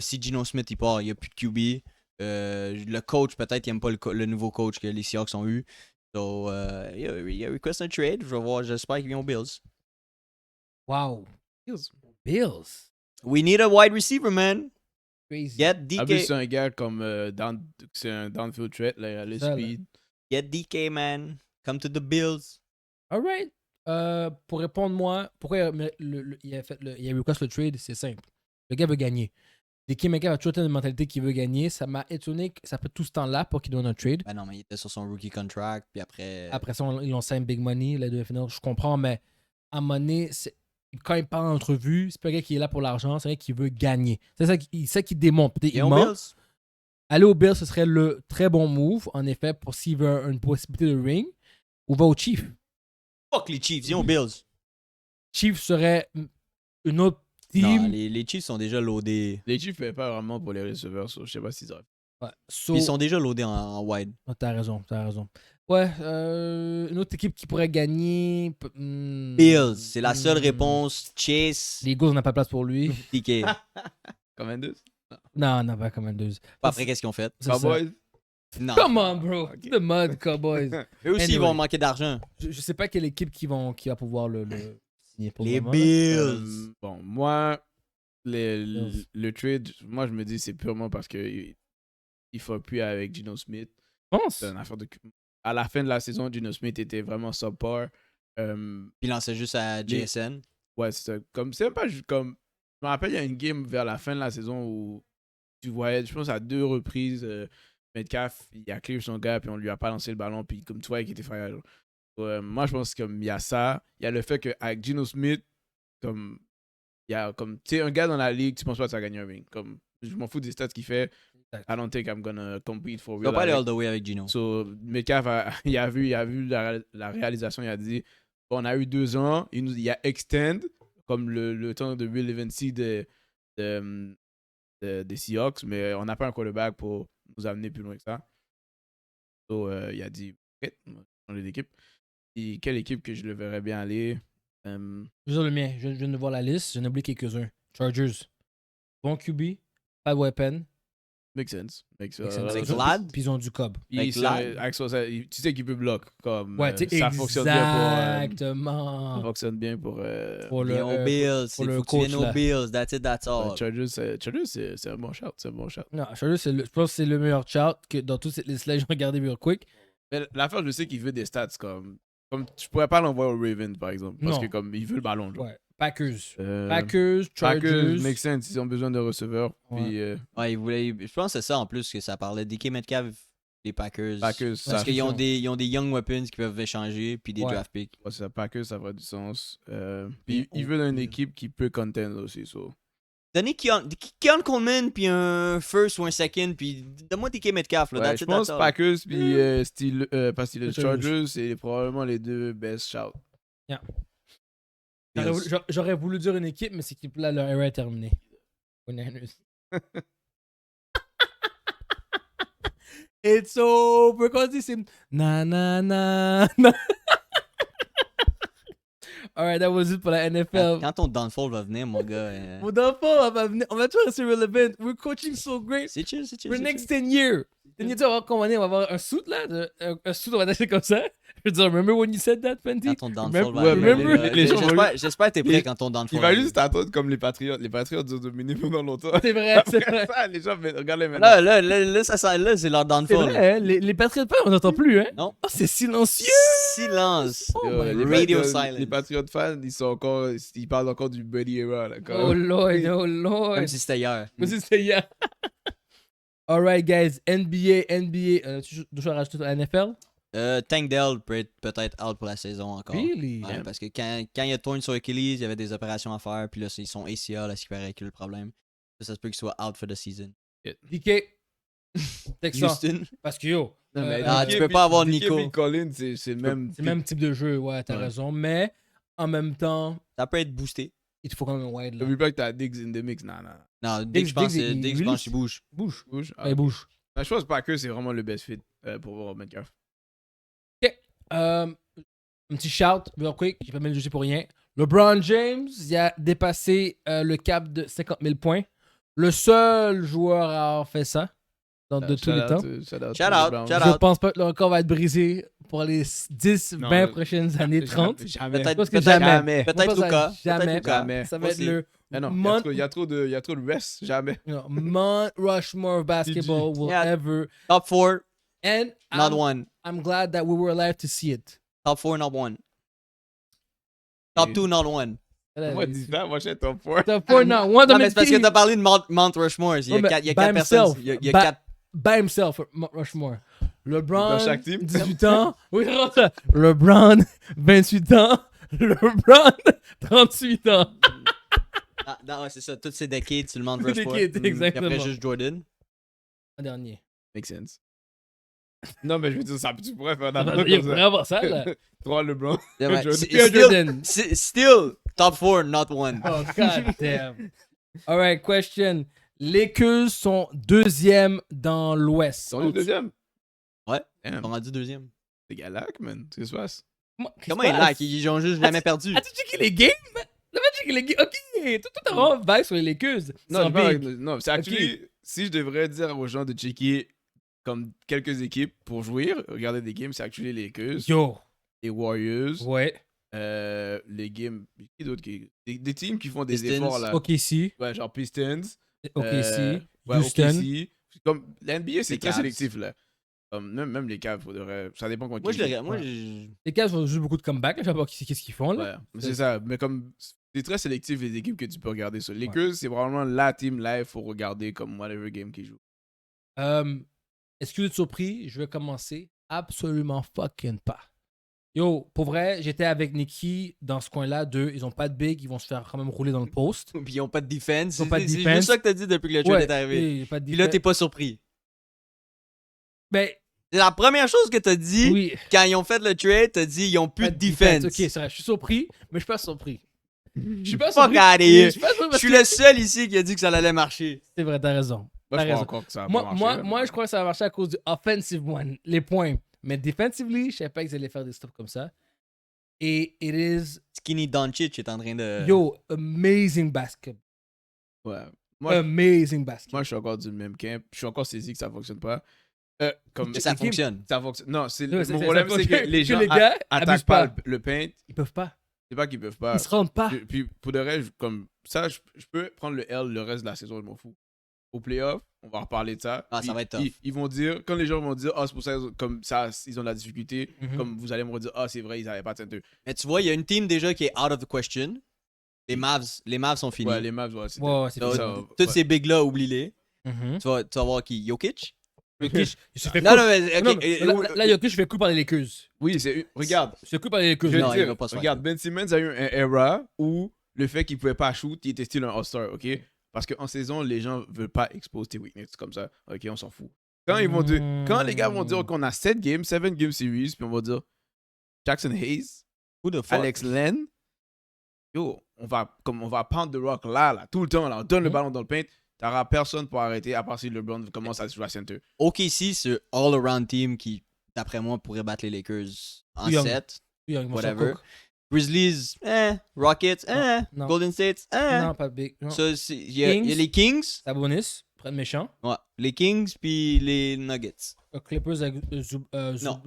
Speaker 2: Si Geno Smith il part, il n'y a plus de QB. Le coach, peut-être, il n'aime pas le nouveau coach que les Seahawks ont eu. So, il a request un trade. Je vais voir, j'espère qu'ils vont aux Bills.
Speaker 1: Wow.
Speaker 3: Bills.
Speaker 1: Bills.
Speaker 2: We need a wide receiver, man.
Speaker 1: Crazy.
Speaker 2: Get
Speaker 3: En plus,
Speaker 2: DK.
Speaker 3: c'est un gars comme c'est un downfield threat, là, il a le
Speaker 1: Ça, là.
Speaker 3: speed.
Speaker 2: Get DK, man. Come to the Bills.
Speaker 1: All right. Pour répondre, moi, pourquoi il a request le trade, c'est simple. Le gars veut gagner. DK Metcalf a toujours une mentalité qu'il veut gagner. Ça m'a étonné que ça fait tout ce temps-là pour qu'il donne un trade.
Speaker 2: Ben non, mais il était sur son rookie contract, puis après...
Speaker 1: Après ça, ils ont signé big money, les deux finales, je comprends, mais à un moment donné, quand il parle en entrevue, c'est pas un gars qui est là pour l'argent, c'est un gars qui veut gagner. C'est ça qu'il démontre. Peut-être
Speaker 2: Et
Speaker 1: il
Speaker 2: aux
Speaker 1: ment.
Speaker 2: Bills.
Speaker 1: Aller au Bills, ce serait le très bon move, en effet, pour s'il veut une possibilité de ring, ou va au Chief.
Speaker 2: Fuck les Chiefs, ils ont Bills.
Speaker 1: Chief serait une autre
Speaker 2: Non,
Speaker 1: team.
Speaker 2: les Chiefs sont déjà loadés.
Speaker 3: Les Chiefs ne fait pas vraiment pour les receveurs, so, je sais pas s'ils auraient.
Speaker 1: Ouais. So-
Speaker 2: Ils sont déjà loadés en wide.
Speaker 1: Ah, t'as raison. Ouais, une autre équipe qui pourrait gagner.
Speaker 2: Bills, c'est la seule réponse. Chase,
Speaker 1: Les Eagles, on n'a pas de place pour lui.
Speaker 2: DK.
Speaker 3: Combien deux?
Speaker 1: Non, pas comme un deux.
Speaker 2: Après, qu'est-ce qu'ils ont fait?
Speaker 1: C'est ça.
Speaker 3: Cowboys?
Speaker 2: Non.
Speaker 1: Come on, bro.
Speaker 3: Ok.
Speaker 1: The mud, Cowboys.
Speaker 2: Eux aussi,
Speaker 1: Anyway.
Speaker 2: ils vont manquer d'argent.
Speaker 1: Je sais pas quelle équipe qui va pouvoir le signer pour
Speaker 2: Les
Speaker 1: le moment, là.
Speaker 2: Bills.
Speaker 3: Bon, moi,
Speaker 1: Bills.
Speaker 3: le trade, moi, je me dis c'est purement parce que il faut plus avec Geno Smith.
Speaker 1: Je pense.
Speaker 3: C'est une affaire de... À la fin de la saison, Geno Smith était vraiment subpar.
Speaker 2: Puis il lançait juste à JSN.
Speaker 3: Ouais, c'est ça. Comme, c'est même pas juste comme... Je me rappelle, il y a une game vers la fin de la saison où tu voyais, je pense à 2 reprises, Metcalf, il a clear son gars, puis on lui a pas lancé le ballon, puis comme tu vois, il était fragile. Moi, je pense qu'il y a ça. Il y a le fait qu'avec Geno Smith, comme, il y a comme, tu sais, un gars dans la ligue, tu penses pas que ça va gagner un ring. Comme, je m'en fous des stats qu'il fait. I don't think I'm gonna compete for
Speaker 2: Il va
Speaker 3: real.
Speaker 2: pas aller all
Speaker 3: avec.
Speaker 2: the way avec Gino.
Speaker 3: So, Metcalf, il a vu la réalisation, il a dit, bon, on a eu 2 ans, il a extend, comme le temps de Will Levency des Seahawks, mais on n'a pas un quarterback pour nous amener plus loin que ça. So, il a dit, ok, on va changer d'équipe. Et quelle équipe que je le verrais bien aller?
Speaker 1: Je veux dire le mien. Je viens de voir la liste. J'en ai oublié quelques-uns. Chargers. Bon QB. Pas de weapon.
Speaker 3: Make sense.
Speaker 1: Avec
Speaker 2: Vlad?
Speaker 1: Puis ils ont du cob.
Speaker 2: Avec
Speaker 3: Tu
Speaker 2: Vlad?
Speaker 3: sais qu'il peut bloquer. Comme,
Speaker 1: Ouais, tu sais,
Speaker 3: ça fonctionne bien ça
Speaker 1: exactement.
Speaker 3: fonctionne bien pour
Speaker 1: Pour
Speaker 2: Viens aux
Speaker 1: le,
Speaker 2: Bills.
Speaker 1: pour
Speaker 2: Il
Speaker 1: le
Speaker 2: faut que tu viennes
Speaker 1: coach,
Speaker 2: aux
Speaker 1: là.
Speaker 2: Bills. That's it, that's all.
Speaker 3: Chargers, c'est un bon shout. C'est un bon shout.
Speaker 1: Non, Charles, je pense que c'est le meilleur chart que dans tous les slides que j'ai regardé real quick.
Speaker 3: Mais l'affaire, je sais qu'il veut des stats comme je pourrais pas l'envoyer aux Ravens, par exemple. Parce
Speaker 1: Non.
Speaker 3: que comme il veut le ballon. Genre.
Speaker 1: Ouais. Packers.
Speaker 3: Euh,
Speaker 1: Packers,
Speaker 3: Packers,
Speaker 1: Chargers.
Speaker 3: make sense. Ils ont besoin de receveurs.
Speaker 1: Ouais.
Speaker 3: Puis
Speaker 2: Ouais, je pense que c'est ça en plus que ça parlait. DK Metcalf, les Packers.
Speaker 3: Packers,
Speaker 2: Parce
Speaker 3: ça,
Speaker 2: qu'ils ont des young weapons qui peuvent échanger, puis des
Speaker 1: Ouais.
Speaker 2: draft picks.
Speaker 3: ouais, ça, Packers, ça ferait du sens. Puis ils veulent une équipe qui peut contend aussi. So.
Speaker 2: Donnez Keon Coleman, puis un first ou un second, puis donne-moi DK Metcalf. Là,
Speaker 3: Ouais,
Speaker 2: that's
Speaker 3: je
Speaker 2: it,
Speaker 3: pense
Speaker 2: that's all.
Speaker 3: Packers puis pas Steelers,
Speaker 1: Les
Speaker 3: Chargers, c'est probablement les deux best shouts.
Speaker 2: Bills.
Speaker 1: J'aurais voulu dire une équipe, mais cette équipe-là, leur era est terminée. Aux Niners. It's over. Quand on dit c'est na na na na. Alright, that was it pour la NFL.
Speaker 2: Quand ton downfall va venir, mon gars.
Speaker 1: Mon enfant, on va toujours rester relevant. We're coaching so great.
Speaker 2: C'est chill, c'est chill.
Speaker 1: For the
Speaker 2: c'est
Speaker 1: next
Speaker 2: chill.
Speaker 1: 10 years. 10 years, on va commander, on va avoir un suit là. Un suit, on va acheter comme ça. Je veux dire, remember when you said that, Fenty?
Speaker 2: Quand ton downfall va
Speaker 3: Ouais,
Speaker 2: arriver.
Speaker 3: mais
Speaker 1: remember?
Speaker 3: les gens vont
Speaker 2: J'espère que t'es prêt
Speaker 3: Il-
Speaker 2: quand ton downfall
Speaker 3: Il va
Speaker 2: arrive.
Speaker 3: juste attendre comme les Patriots. Les Patriots ont dominé pendant longtemps.
Speaker 1: C'est vrai, c'est vrai.
Speaker 3: Ça, les gens, regardez maintenant.
Speaker 2: Là, ça sent, là, c'est leur
Speaker 1: C'est
Speaker 2: downfall.
Speaker 1: vrai, hein? Les Patriots, on n'entend plus, hein?
Speaker 2: Non.
Speaker 1: Oh, c'est silencieux!
Speaker 2: Silence.
Speaker 1: Oh my
Speaker 3: les
Speaker 2: Radio
Speaker 3: Patriots-
Speaker 2: silence.
Speaker 3: Les Patriots fans, ils parlent encore du Buddy Era. Là, quand
Speaker 1: Oh
Speaker 3: même.
Speaker 1: Lord, oh Lord.
Speaker 2: Comme si c'était hier.
Speaker 1: Comme si c'était hier. Alright, guys. NBA. Tu dois rajouter sur la NFL?
Speaker 2: Tank Dell peut être peut-être out pour la saison encore.
Speaker 1: Really?
Speaker 2: Ouais, parce que quand il a tourné sur Achilles, il y avait des opérations à faire, puis là, c'est son ACL, à ce qui paraît, qui est le problème. Ça se peut qu'il soit out for the season.
Speaker 1: DK. Texan.
Speaker 2: Houston.
Speaker 1: Parce que yo.
Speaker 3: Non, mais
Speaker 2: Ah,
Speaker 3: DK
Speaker 2: tu peux pas avoir
Speaker 3: DK
Speaker 2: Nico.
Speaker 3: puis Collins, c'est le même.
Speaker 1: C'est le même type de jeu, ouais, t'as
Speaker 3: Ouais.
Speaker 1: raison. Mais en même temps,
Speaker 2: Ça peut être boosté.
Speaker 1: il te faut quand même un wide là.
Speaker 3: N'oublie pas que t'as Diggs in the mix. Non.
Speaker 2: Non, Diggs, je pense
Speaker 1: il
Speaker 2: qu'il
Speaker 1: release.
Speaker 2: bouge.
Speaker 1: Bouge.
Speaker 3: Bouge.
Speaker 1: Ouais, il bouge.
Speaker 3: Je pense pas que c'est vraiment le best fit pour Metcalf.
Speaker 1: Un petit shout, real quick, j'ai pas mal jugé pour rien. LeBron James, il a dépassé le cap de 50 000 points. Le seul joueur à avoir fait ça de tous les temps.
Speaker 2: Shout out.
Speaker 1: Je pense pas que le record va être brisé pour les 10,
Speaker 3: Non,
Speaker 1: 20 prochaines années, 30.
Speaker 3: Jamais.
Speaker 1: Je pense que
Speaker 2: Peut-être
Speaker 1: jamais.
Speaker 2: Peut-être
Speaker 1: On pense à
Speaker 2: Luka.
Speaker 1: Jamais.
Speaker 2: Peut-être Luka.
Speaker 3: Jamais.
Speaker 1: Ça va être
Speaker 2: Aussi.
Speaker 1: le
Speaker 3: Ah non,
Speaker 1: Mount-
Speaker 3: il y a trop de rest. Jamais.
Speaker 1: Mount Rushmore basketball will
Speaker 2: Yeah.
Speaker 1: ever.
Speaker 2: Top 4,
Speaker 1: And
Speaker 2: not one.
Speaker 1: I'm glad that we were alive to see it.
Speaker 2: Top 4, not one. Top 2, not one.
Speaker 3: Moi, dis ça, moi, je suis top 4.
Speaker 1: Top 4, not one.
Speaker 2: Non, mais c'est parce que t'as parlé de Mount Rushmore. Il y a
Speaker 1: Ouais, mais
Speaker 2: 4
Speaker 1: by
Speaker 2: personnes.
Speaker 1: himself.
Speaker 2: Il y a
Speaker 1: By-
Speaker 2: 4.
Speaker 1: By himself, Mount Rushmore. LeBron,
Speaker 3: Dans chaque team.
Speaker 1: 18 ans. Oui, vraiment ça. LeBron, 28 ans. LeBron, 38 ans.
Speaker 2: Non, ouais, c'est ça. Toutes ces decades sur le Mount
Speaker 1: Toutes les
Speaker 2: Rushmore.
Speaker 1: decades,
Speaker 2: Puis
Speaker 1: exactement.
Speaker 2: après, juste Jordan.
Speaker 1: Un dernier.
Speaker 3: Make sense. Non, mais je veux dire, ça, tu pourrais faire
Speaker 1: Il
Speaker 3: n'importe
Speaker 1: y a
Speaker 3: comme ça.
Speaker 1: vraiment ça, là.
Speaker 3: 3 LeBron.
Speaker 2: Yeah, ouais.
Speaker 3: Jordan.
Speaker 2: Still,
Speaker 1: Jordan.
Speaker 2: still, top 4, not one.
Speaker 1: Oh, god damn. All right, question. Lakers sont deuxième dans l'Ouest.
Speaker 3: Ils sont les deuxièmes.
Speaker 2: Ouais.
Speaker 3: Damn.
Speaker 2: On a dit deuxième.
Speaker 3: C'est galac, man. Qu'est-ce qui se passe?
Speaker 2: Comment ils lack? Ils ont juste jamais perdu.
Speaker 1: As-tu checké les games? T'as pas checké les games? Ok, tout a vraiment vague sur les Lakers.
Speaker 3: Non,
Speaker 1: Sans
Speaker 3: je parle-
Speaker 1: big.
Speaker 3: non, c'est actually, si je devrais dire aux gens de checker comme quelques équipes pour jouer, regarder des games, c'est actually les Lakers,
Speaker 1: Yo.
Speaker 3: les Warriors,
Speaker 1: Ouais.
Speaker 3: les games, qui d'autres des teams qui font des
Speaker 2: Pistons.
Speaker 3: efforts là.
Speaker 1: OKC.
Speaker 3: Ouais, genre Pistons,
Speaker 1: OKC.
Speaker 3: ouais,
Speaker 1: Houston.
Speaker 3: OKC. Comme la NBA, c'est
Speaker 2: Les
Speaker 3: très
Speaker 2: Cavs.
Speaker 3: sélectif là. Comme, même les Cavs, ça dépend contre
Speaker 2: Moi,
Speaker 3: qui
Speaker 2: je
Speaker 3: ils
Speaker 2: le
Speaker 3: jouent.
Speaker 2: Moi,
Speaker 1: Ouais.
Speaker 2: je-
Speaker 1: Les Cavs font juste beaucoup de comeback. Je sais pas qu'est-ce qu'ils font, là.
Speaker 3: Ouais, mais c'est ça. Mais comme c'est très sélectif les équipes que tu peux regarder. Sur les Lakers, c'est vraiment la team live faut regarder comme whatever game qu'ils jouent.
Speaker 1: Est-ce que vous êtes surpris? Je vais commencer. Absolument fucking pas. Yo, pour vrai, j'étais avec Nicky dans ce coin-là. Ils ont pas de big. Ils vont se faire quand même rouler dans le post.
Speaker 2: Puis ils ont pas de defense.
Speaker 1: Ils ont pas de
Speaker 2: C'est
Speaker 1: defense.
Speaker 2: juste ça que t'as dit depuis que le trade est arrivé.
Speaker 1: y a pas de
Speaker 2: Puis là,
Speaker 1: defense.
Speaker 2: t'es pas surpris.
Speaker 1: Ben,
Speaker 2: C'est la première chose que t'as dit
Speaker 1: oui.
Speaker 2: quand ils ont fait le trade. T'as dit ils ont plus
Speaker 1: Pas
Speaker 2: de defense.
Speaker 1: Ok, c'est vrai. Je suis surpris, mais je suis pas surpris. Je suis pas
Speaker 2: Fuck
Speaker 1: surpris.
Speaker 2: outta here.
Speaker 1: Je suis pas surpris
Speaker 2: Je
Speaker 1: parce
Speaker 2: suis
Speaker 1: que-
Speaker 2: le seul ici qui a dit que ça allait marcher.
Speaker 1: C'est vrai, t'as raison.
Speaker 3: Moi,
Speaker 1: T'as
Speaker 3: je crois
Speaker 1: raison.
Speaker 3: encore que ça va pas marcher.
Speaker 1: Moi, je crois que ça va marcher à cause du offensive one, les points. Mais defensively, je savais pas qu'ils allaient faire des stuff comme ça. Et it is,
Speaker 2: Skinny Doncic est en train de.
Speaker 1: yo, amazing basket.
Speaker 3: Ouais.
Speaker 1: Amazing basket.
Speaker 3: Moi, je suis encore du même camp. Je suis encore saisi que ça fonctionne pas. Comme
Speaker 2: Mais ça fonctionne.
Speaker 3: Ça fonctionne. Non,
Speaker 1: Ouais,
Speaker 3: mon problème, c'est que les gens
Speaker 1: gars abusent
Speaker 3: attaquent
Speaker 1: pas.
Speaker 3: pas le paint.
Speaker 1: Ils peuvent pas.
Speaker 3: C'est pas qu'ils peuvent pas.
Speaker 1: Ils se rendent pas.
Speaker 3: Puis pour de vrai, comme ça, je peux prendre le L le reste de la saison, je m'en fous. Au playoff, on va reparler de ça.
Speaker 2: Ah,
Speaker 3: Puis
Speaker 2: ça va être tough.
Speaker 3: Ils vont dire, quand les gens vont dire, ah, c'est pour ça, comme ça, ils ont de la difficulté,
Speaker 1: Mhm.
Speaker 3: comme vous allez me redire, ah, c'est vrai, ils n'avaient pas de center.
Speaker 2: Mais tu vois, il y a une team déjà qui est out of the question. Les Mavs sont finis.
Speaker 3: Ouais, les Mavs, ouais, c'était-
Speaker 1: Ouais, c'est
Speaker 2: Donc,
Speaker 3: ça,
Speaker 2: tous
Speaker 3: ouais.
Speaker 2: ces bigs-là, oublie-les.
Speaker 1: Mhm.
Speaker 2: Tu vas voir qui? Jokic?
Speaker 1: Jokic, il se fait
Speaker 2: Non,
Speaker 1: couper.
Speaker 2: non, mais
Speaker 1: Non,
Speaker 2: ok.
Speaker 1: mais là, Jokic se fait couper par les Lakers.
Speaker 3: Oui, regarde,
Speaker 1: Il se fait couper par les Lakers.
Speaker 3: je veux
Speaker 2: Non, il
Speaker 3: dire,
Speaker 2: va pas se faire.
Speaker 3: regarde, Ben Simmons a eu un era où le fait qu'il pouvait pas shoot, il était still un All-Star, ok? Parce qu'en saison, les gens veulent pas exposer tes weaknesses comme ça, ok? On s'en fout. Quand ils vont dire, quand les gars vont dire qu'on a 7 game series, puis on va dire Jackson Hayes,
Speaker 2: Who the fuck?
Speaker 3: Alex Len, yo, on va prendre the rock là, tout le temps, là, on donne le ballon dans le paint, t'auras personne pour arrêter à part si LeBron commence à jouer à center.
Speaker 2: OKC, c'est un all-around team qui, d'après moi, pourrait battre les Lakers en
Speaker 1: Young.
Speaker 2: 7.
Speaker 1: Puis, ils vont
Speaker 2: Whatever.
Speaker 1: s'en cook.
Speaker 2: Grizzlies, Rockets,
Speaker 1: non.
Speaker 2: Golden State,
Speaker 1: Non, pas big. Non.
Speaker 2: Ça, il y a les Kings.
Speaker 1: Sabonis, près de méchant.
Speaker 2: Ouais, les Kings puis les Nuggets.
Speaker 1: Clippers avec
Speaker 2: Non,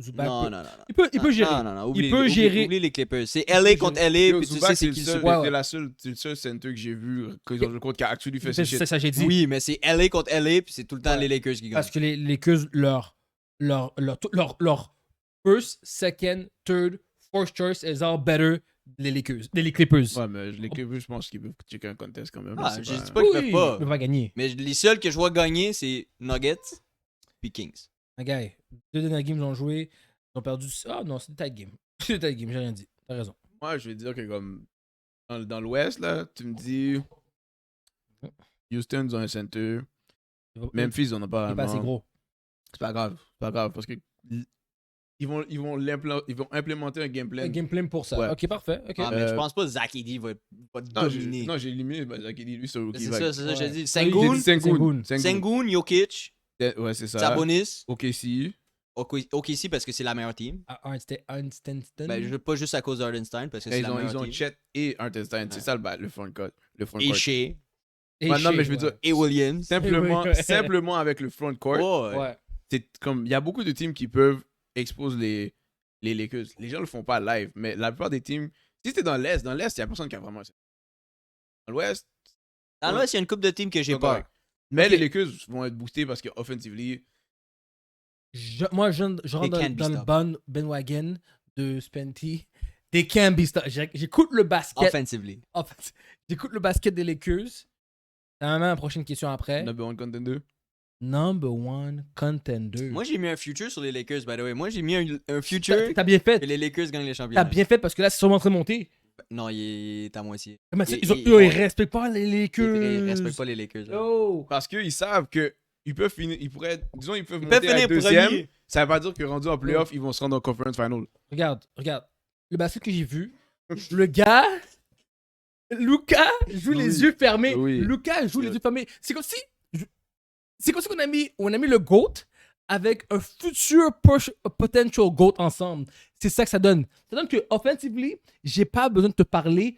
Speaker 1: Zubac.
Speaker 2: non, non, non.
Speaker 1: Il peut gérer.
Speaker 2: Non, non, non. Oublie,
Speaker 1: Il peut
Speaker 2: oublie-
Speaker 1: gérer.
Speaker 2: Oublie les Clippers. C'est LA contre LA,
Speaker 3: Yo,
Speaker 2: puis tu
Speaker 3: Zubac,
Speaker 2: sais c'est qui le
Speaker 3: seul,
Speaker 2: Super.
Speaker 1: Ouais,
Speaker 3: c'est le seul center que j'ai vu qu'ils ont joué contre qui a actually fait
Speaker 1: C'est
Speaker 3: ce shit.
Speaker 1: ça que j'ai dit.
Speaker 2: Oui, mais c'est LA contre LA, puis c'est tout le temps
Speaker 1: Ouais.
Speaker 2: les Lakers qui gagnent.
Speaker 1: Parce que les Lakers, leur first, second, third, fourth choice is all better les Lakers, les Clippers.
Speaker 3: Ouais, mais les Clippers, je pense qu'ils peuvent checker un contest quand même.
Speaker 2: Ah,
Speaker 3: c'est
Speaker 2: je
Speaker 3: pas-
Speaker 2: dis pas qu'ils
Speaker 1: Oui,
Speaker 2: peuvent pas.
Speaker 1: ils peuvent pas gagner.
Speaker 2: Mais les seuls que je vois gagner, c'est Nuggets puis Kings.
Speaker 1: Les gars, 2 dernières games, ils ont joué. Ils ont perdu. Ah non, c'est des tight game. C'est des tight game, j'ai rien dit. T'as raison.
Speaker 3: Moi, je vais dire que comme dans l'Ouest, là, tu me dis Houston, ils ont un center. Memphis, ils en ont pas
Speaker 1: Il est pas assez
Speaker 3: vraiment.
Speaker 1: gros.
Speaker 3: C'est pas grave, parce que ils vont implémenter un game plan.
Speaker 1: Un game plan pour ça.
Speaker 3: Ouais.
Speaker 1: Ok, parfait. Ok.
Speaker 2: Ah, mais je
Speaker 3: Euh,
Speaker 2: pense pas que Zach Edey va
Speaker 3: Non,
Speaker 2: dominer.
Speaker 3: j'ai éliminé Zach Edey, lui, c'est un rookie.
Speaker 2: C'est
Speaker 3: vague.
Speaker 2: ça, je
Speaker 1: Ouais.
Speaker 2: dis.
Speaker 3: J'ai
Speaker 2: Sengun,
Speaker 3: dit Sengun.
Speaker 2: Sengun, Jokic,
Speaker 3: Ouais, c'est ça.
Speaker 2: Sabonis,
Speaker 3: OKC.
Speaker 2: OKC parce que c'est la meilleure team.
Speaker 1: Einstein.
Speaker 2: Ben, je veux pas juste à cause d'Ardenstein parce que c'est
Speaker 3: Ils
Speaker 2: la
Speaker 3: ont
Speaker 2: meilleure team.
Speaker 3: Chet et Hartenstein. C'est
Speaker 2: Ouais.
Speaker 3: ça le front court.
Speaker 2: Et Shea,
Speaker 3: Ouais, non, mais je veux dire,
Speaker 2: et Williams.
Speaker 3: simplement avec le front court,
Speaker 2: Oh, ouais.
Speaker 1: Ouais.
Speaker 3: c'est comme il y a beaucoup de teams qui peuvent exposer les Lakers. Les gens le font pas live, mais la plupart des teams, si t'es dans l'Est, il y a personne qui a vraiment. Dans l'Ouest,
Speaker 2: Dans l'Ouest, il y a une couple de teams que j'ai
Speaker 3: c'est
Speaker 2: peur.
Speaker 3: correct. Mais
Speaker 1: Ok.
Speaker 3: les Lakers vont être boostés parce que offensively,
Speaker 1: Moi, je rentre
Speaker 2: They can't be
Speaker 1: dans le
Speaker 2: stopped.
Speaker 1: bon bandwagon de Spenty. They can be stopped. J'écoute le basket.
Speaker 2: Offensively.
Speaker 1: J'écoute le basket des Lakers. C'est vraiment la prochaine question après.
Speaker 3: number one contender.
Speaker 1: Number one contender.
Speaker 2: Moi, j'ai mis un future sur les Lakers, by the way. Moi, j'ai mis un future
Speaker 1: T'as bien fait.
Speaker 2: que les Lakers gagnent les
Speaker 1: T'as
Speaker 2: championnats.
Speaker 1: bien fait parce que là, c'est sûrement en train de monter.
Speaker 2: Non, il est à moitié.
Speaker 1: Mais
Speaker 2: Ils-
Speaker 1: ils respectent pas les Lakers.
Speaker 2: Ils respectent pas les Lakers. là.
Speaker 1: Oh.
Speaker 3: Parce qu'ils savent que ils peuvent finir, ils pourraient, disons, ils peuvent
Speaker 2: Ils
Speaker 3: monter
Speaker 2: peuvent
Speaker 3: à
Speaker 2: finir
Speaker 3: deuxième.
Speaker 2: premier.
Speaker 3: Ça veut pas dire que rendu en playoff, ils vont se rendre en conference final.
Speaker 1: Regarde. Le basket que j'ai vu, le gars, Lucas joue
Speaker 3: Oui.
Speaker 1: les yeux fermés.
Speaker 3: Oui.
Speaker 1: Lucas joue les
Speaker 3: Ouais.
Speaker 1: yeux fermés. C'est comme si qu'on a mis le GOAT avec un futur potential GOAT ensemble. C'est ça que ça donne. Ça donne que, offensively, j'ai pas besoin de te parler.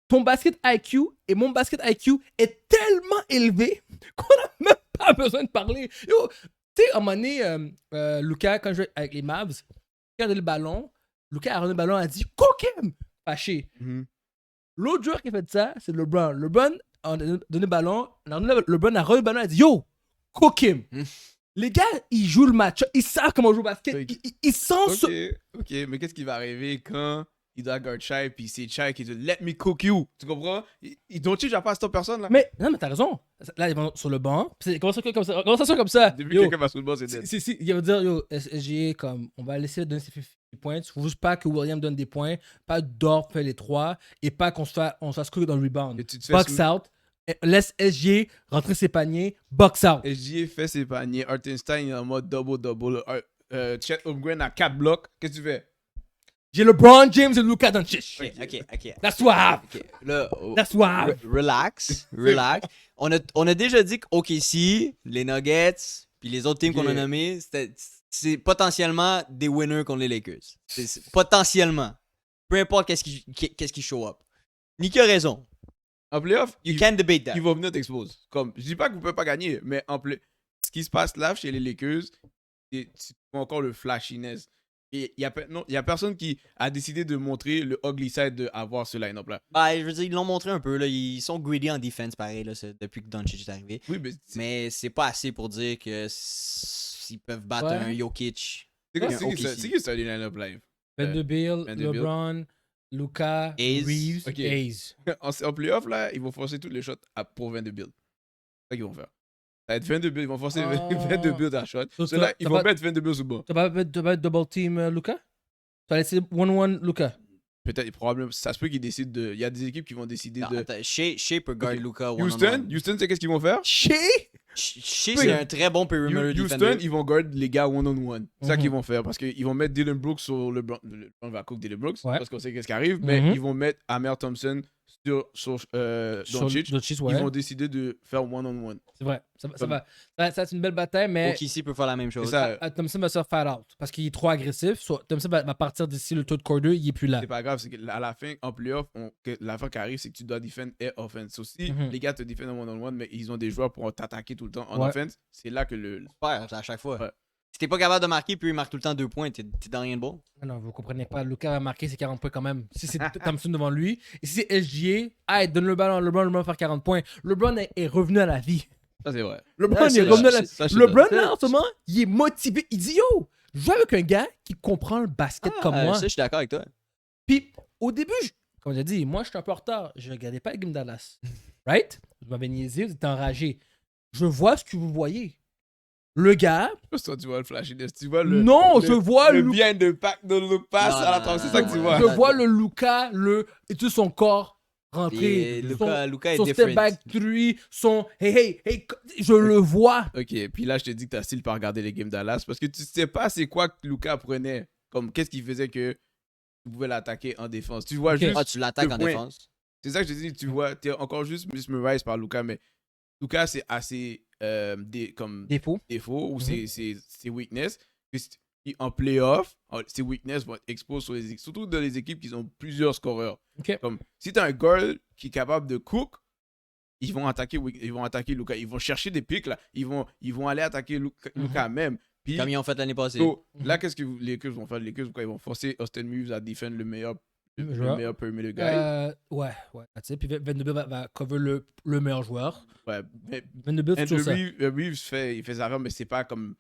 Speaker 1: Ton basket IQ et mon basket IQ est tellement élevé qu'on n'a même pas besoin de parler. Yo, tu sais, à un moment donné, Lucas, quand je jouais avec les Mavs, quand il a donné le ballon, Lucas a rendu le ballon, a dit Kokem! Fâché. L'autre joueur qui a fait ça, c'est LeBron. LeBron a donné le ballon, LeBron a rendu le ballon, a dit Yo, Kokem! Les gars, ils jouent le match, ils savent comment jouer au basket,
Speaker 3: Ok.
Speaker 1: ils sentent
Speaker 3: Ok, mais qu'est-ce qui va arriver quand il doit guard Shai puis c'est Shai qui dit Let me cook you? Tu comprends? Ils don't cheat à pas cette personne là.
Speaker 1: Mais non, mais t'as raison. Là, ils vont sur le banc. C'est conversation comme ça.
Speaker 3: Depuis
Speaker 1: Yo,
Speaker 3: quelqu'un va sur le bord, c'est dead.
Speaker 1: si, il va dire, yo, SGA, comme, on va laisser donner ses 50 points. Il faut juste pas que William donne des points, pas Dort fait les 3, et pas qu'on se fasse courir dans le rebound.
Speaker 3: Et tu te fais
Speaker 1: Box out, laisse SGA rentrer ses paniers, box out.
Speaker 3: SGA fait ses paniers, Hartenstein est en mode double-double. Chet Holmgren a 4 blocs. Qu'est-ce que tu fais?
Speaker 1: J'ai LeBron James et Luka Doncic.
Speaker 2: Ok.
Speaker 1: That's what I have.
Speaker 2: Ok. Là,
Speaker 1: That's what I have.
Speaker 2: relax. On a déjà dit que OKC, les Nuggets, puis les autres teams qu'on a
Speaker 3: Yeah.
Speaker 2: nommés, c'est potentiellement des winners contre les Lakers. Potentiellement. Peu importe qu'est-ce qui show up. Nicky a raison.
Speaker 3: En playoff,
Speaker 2: You can't debate that.
Speaker 3: ils vont venir t'exposer. Comme, je dis pas que vous pouvez pas gagner, mais ce qui se passe là chez les Lakers, tu vois encore le flashiness. Et il y a personne qui a décidé de montrer le ugly side d'avoir ce line-up là.
Speaker 2: Bah, je veux dire, ils l'ont montré un peu. Là. Ils sont greedy en defense, pareil, là, depuis que Doncic est arrivé.
Speaker 3: Oui,
Speaker 2: Mais c'est pas assez pour dire que ils peuvent battre
Speaker 1: Ouais.
Speaker 2: un Jokic.
Speaker 3: c'est
Speaker 2: un
Speaker 3: qui
Speaker 2: OKC.
Speaker 3: c'est qui ça, les line-up live?
Speaker 1: Vanderbilt,
Speaker 3: Vanderbilt.
Speaker 1: LeBron, Luka,
Speaker 2: Hayes.
Speaker 1: Reeves,
Speaker 3: Ok.
Speaker 1: Hayes.
Speaker 3: En playoff, là, ils vont forcer toutes les shots pour Vanderbilt. C'est ça qu'ils vont faire. Ça va être Vanderbilt, ils vont forcer
Speaker 1: Ah.
Speaker 3: Vanderbilt à shot.
Speaker 1: So,
Speaker 3: Ceux-là,
Speaker 1: t'as
Speaker 3: ils vont
Speaker 1: pas-
Speaker 3: mettre Vanderbilt sous bas.
Speaker 1: Tu vas pas double team Luka? Tu vas laisser 1-1 Luka.
Speaker 3: Peut-être, probablement, ça se peut qu'ils décident de. Il y a des équipes qui vont décider
Speaker 2: Non,
Speaker 3: de.
Speaker 2: attends, Shea peut guard
Speaker 3: Ok.
Speaker 2: Luka
Speaker 3: Houston, c'est qu'est-ce qu'ils vont faire?
Speaker 1: Shea?
Speaker 2: Shea, c'est un très bon perimeter
Speaker 3: Houston,
Speaker 2: defender.
Speaker 3: ils vont guard les gars one-on-one. C'est ça
Speaker 1: Mhm.
Speaker 3: qu'ils vont faire parce qu'ils vont mettre Dylan Brooks sur LeBron. On va cook Dylan Brooks
Speaker 1: Ouais.
Speaker 3: parce qu'on sait qu'est-ce qui arrive, mais
Speaker 1: Mhm.
Speaker 3: ils vont mettre Amir Thompson sur Doncic.
Speaker 1: Doncic, ouais.
Speaker 3: Ils vont décider de faire one-on-one.
Speaker 1: C'est vrai. Ça, c'est une belle bataille, mais
Speaker 2: OKC peut faire la même chose.
Speaker 3: C'est ça.
Speaker 1: Thompson va se faire fat out parce qu'il est trop agressif. Thompson va partir d'ici le taux de quarter, il est plus là.
Speaker 3: C'est pas grave, c'est qu'à la fin, en playoff, l'affaire qui arrive, c'est que tu dois défendre et offense. Aussi,
Speaker 1: Mhm.
Speaker 3: les gars te défendent en one-on-one, mais ils ont des joueurs pour t'attaquer tout le temps en
Speaker 1: Ouais.
Speaker 3: offense. C'est là que le.
Speaker 2: Super, à chaque fois.
Speaker 3: Ouais.
Speaker 2: Si t'es pas capable de marquer, puis il marque tout le temps 2 points, t'es dans rien de bon.
Speaker 1: Non, vous comprenez pas. Luka va marquer ses 40 points quand même. Si c'est Thompson devant lui, et si c'est SGA, donne le ballon à LeBron va faire 40 points. LeBron est revenu à la vie.
Speaker 3: Ça, c'est vrai.
Speaker 1: LeBron
Speaker 2: Ouais,
Speaker 1: est
Speaker 2: c'est
Speaker 1: revenu à
Speaker 2: là,
Speaker 1: la
Speaker 3: ça, je
Speaker 1: vie.
Speaker 3: te
Speaker 1: LeBron,
Speaker 2: donne.
Speaker 1: là, en ce moment, il est motivé. Il dit yo, joue avec un gars qui comprend le basket comme moi.
Speaker 2: Ça, je suis d'accord avec toi.
Speaker 1: Puis, au début, comme j'ai dit, moi, je suis un peu en retard. Je regardais pas le game Dallas. Right? Vous m'avez niaisé, vous êtes enragé. Je vois ce que vous voyez. Le gars,
Speaker 3: Toi, tu vois le flashiness. Tu vois le.
Speaker 1: non,
Speaker 3: le-
Speaker 1: je vois
Speaker 3: le
Speaker 1: le
Speaker 3: bien de pack de look pass
Speaker 2: Non,
Speaker 3: à la
Speaker 2: non,
Speaker 3: table. C'est
Speaker 2: non,
Speaker 3: ça
Speaker 2: non,
Speaker 3: que tu
Speaker 2: non,
Speaker 3: vois.
Speaker 1: Je vois le Luka, et tout son corps rentrer.
Speaker 2: Et
Speaker 1: Son-
Speaker 2: Luka est
Speaker 1: son step
Speaker 2: different.
Speaker 1: back 3, son hey, je le vois.
Speaker 3: Ok, puis là, je te dis que t'as style pas regarder les games Dallas parce que tu sais pas c'est quoi que Luka prenait. Comme qu'est-ce qui faisait que tu pouvais l'attaquer en défense. Tu vois
Speaker 1: Ok.
Speaker 3: juste.
Speaker 2: Ah, tu l'attaques
Speaker 3: le
Speaker 2: en
Speaker 3: point.
Speaker 2: défense.
Speaker 3: C'est ça que je te dis, tu vois, t'es encore juste mesmerized par Luka, mais Luka, c'est assez comme
Speaker 1: Défaut.
Speaker 3: défaut ou
Speaker 1: Mhm.
Speaker 3: c'est weakness. Puis en playoff, ces weakness vont être exposés sur surtout dans les équipes qui ont plusieurs scoreurs.
Speaker 1: Ok.
Speaker 3: Comme si t'as un girl qui est capable de cook, ils vont attaquer Luka. Ils vont chercher des pics là. Ils vont aller attaquer Luka même. Puis
Speaker 2: Comme ils ont fait l'année passée.
Speaker 3: so,
Speaker 1: Mhm.
Speaker 3: là, qu'est-ce que les Lakers vont faire? Les Lakers, ils vont forcer Austin Reeves à défendre le meilleur perimeter guy.
Speaker 1: Ouais. That's it. Puis Vanderbilt va cover le meilleur joueur.
Speaker 3: Ouais, mais
Speaker 1: Vanderbilt, c'est toujours ça.
Speaker 3: Reeves il fait sa affaire, mais c'est pas comme.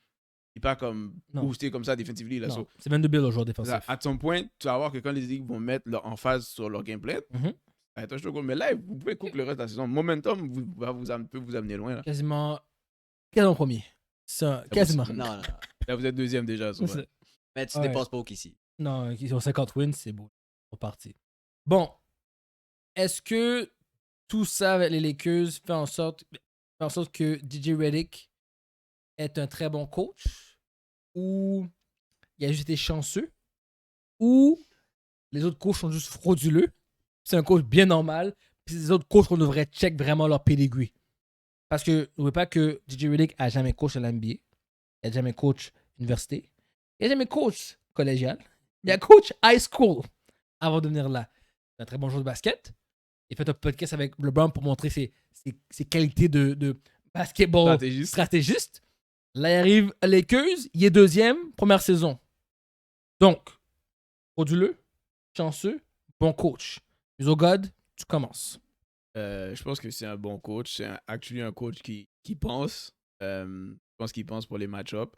Speaker 3: Il est pas comme
Speaker 1: Non.
Speaker 3: boosté comme ça défensively. Là,
Speaker 1: Non,
Speaker 3: so,
Speaker 1: c'est Vanderbilt le joueur défensif.
Speaker 3: à ton point, tu vas voir que quand les équipes vont mettre leur emphase sur leur gameplay,
Speaker 1: Mhm.
Speaker 3: attends, je te compte, mais là, vous pouvez cook le reste de la saison. Momentum peut vous amener loin. Là,
Speaker 1: Quasiment premier. Ça, quasiment.
Speaker 2: Non, non.
Speaker 3: là vous êtes deuxième déjà. so, ouais.
Speaker 2: Mais tu
Speaker 1: Ouais.
Speaker 2: dépasses pas ici.
Speaker 1: Non, ils ont 50 wins, c'est beau. Ils sont partis. Bon. Est-ce que tout ça avec les Lakers fait en sorte que DJ Redick est un très bon coach ou il a juste été chanceux ou les autres coachs sont juste frauduleux? C'est un coach bien normal. Puis les autres coachs, on devrait check vraiment leur pedigree. Parce que n'oubliez pas que DJ Redick a jamais coach à l'NBA. Il a jamais coach université. Il a jamais coach collégial. Il a coach high school avant de venir là. C'est un très bon joueur de basket. Il fait un podcast avec LeBron pour montrer ses qualités de basketball stratégiste. Là, il arrive à Lakers. Il est deuxième, première saison. Donc, frauduleux, chanceux, bon coach. Muso God, tu commences.
Speaker 3: Je pense que c'est un bon coach. C'est actually un coach qui pense. Je pense qu'il pense pour les match-ups.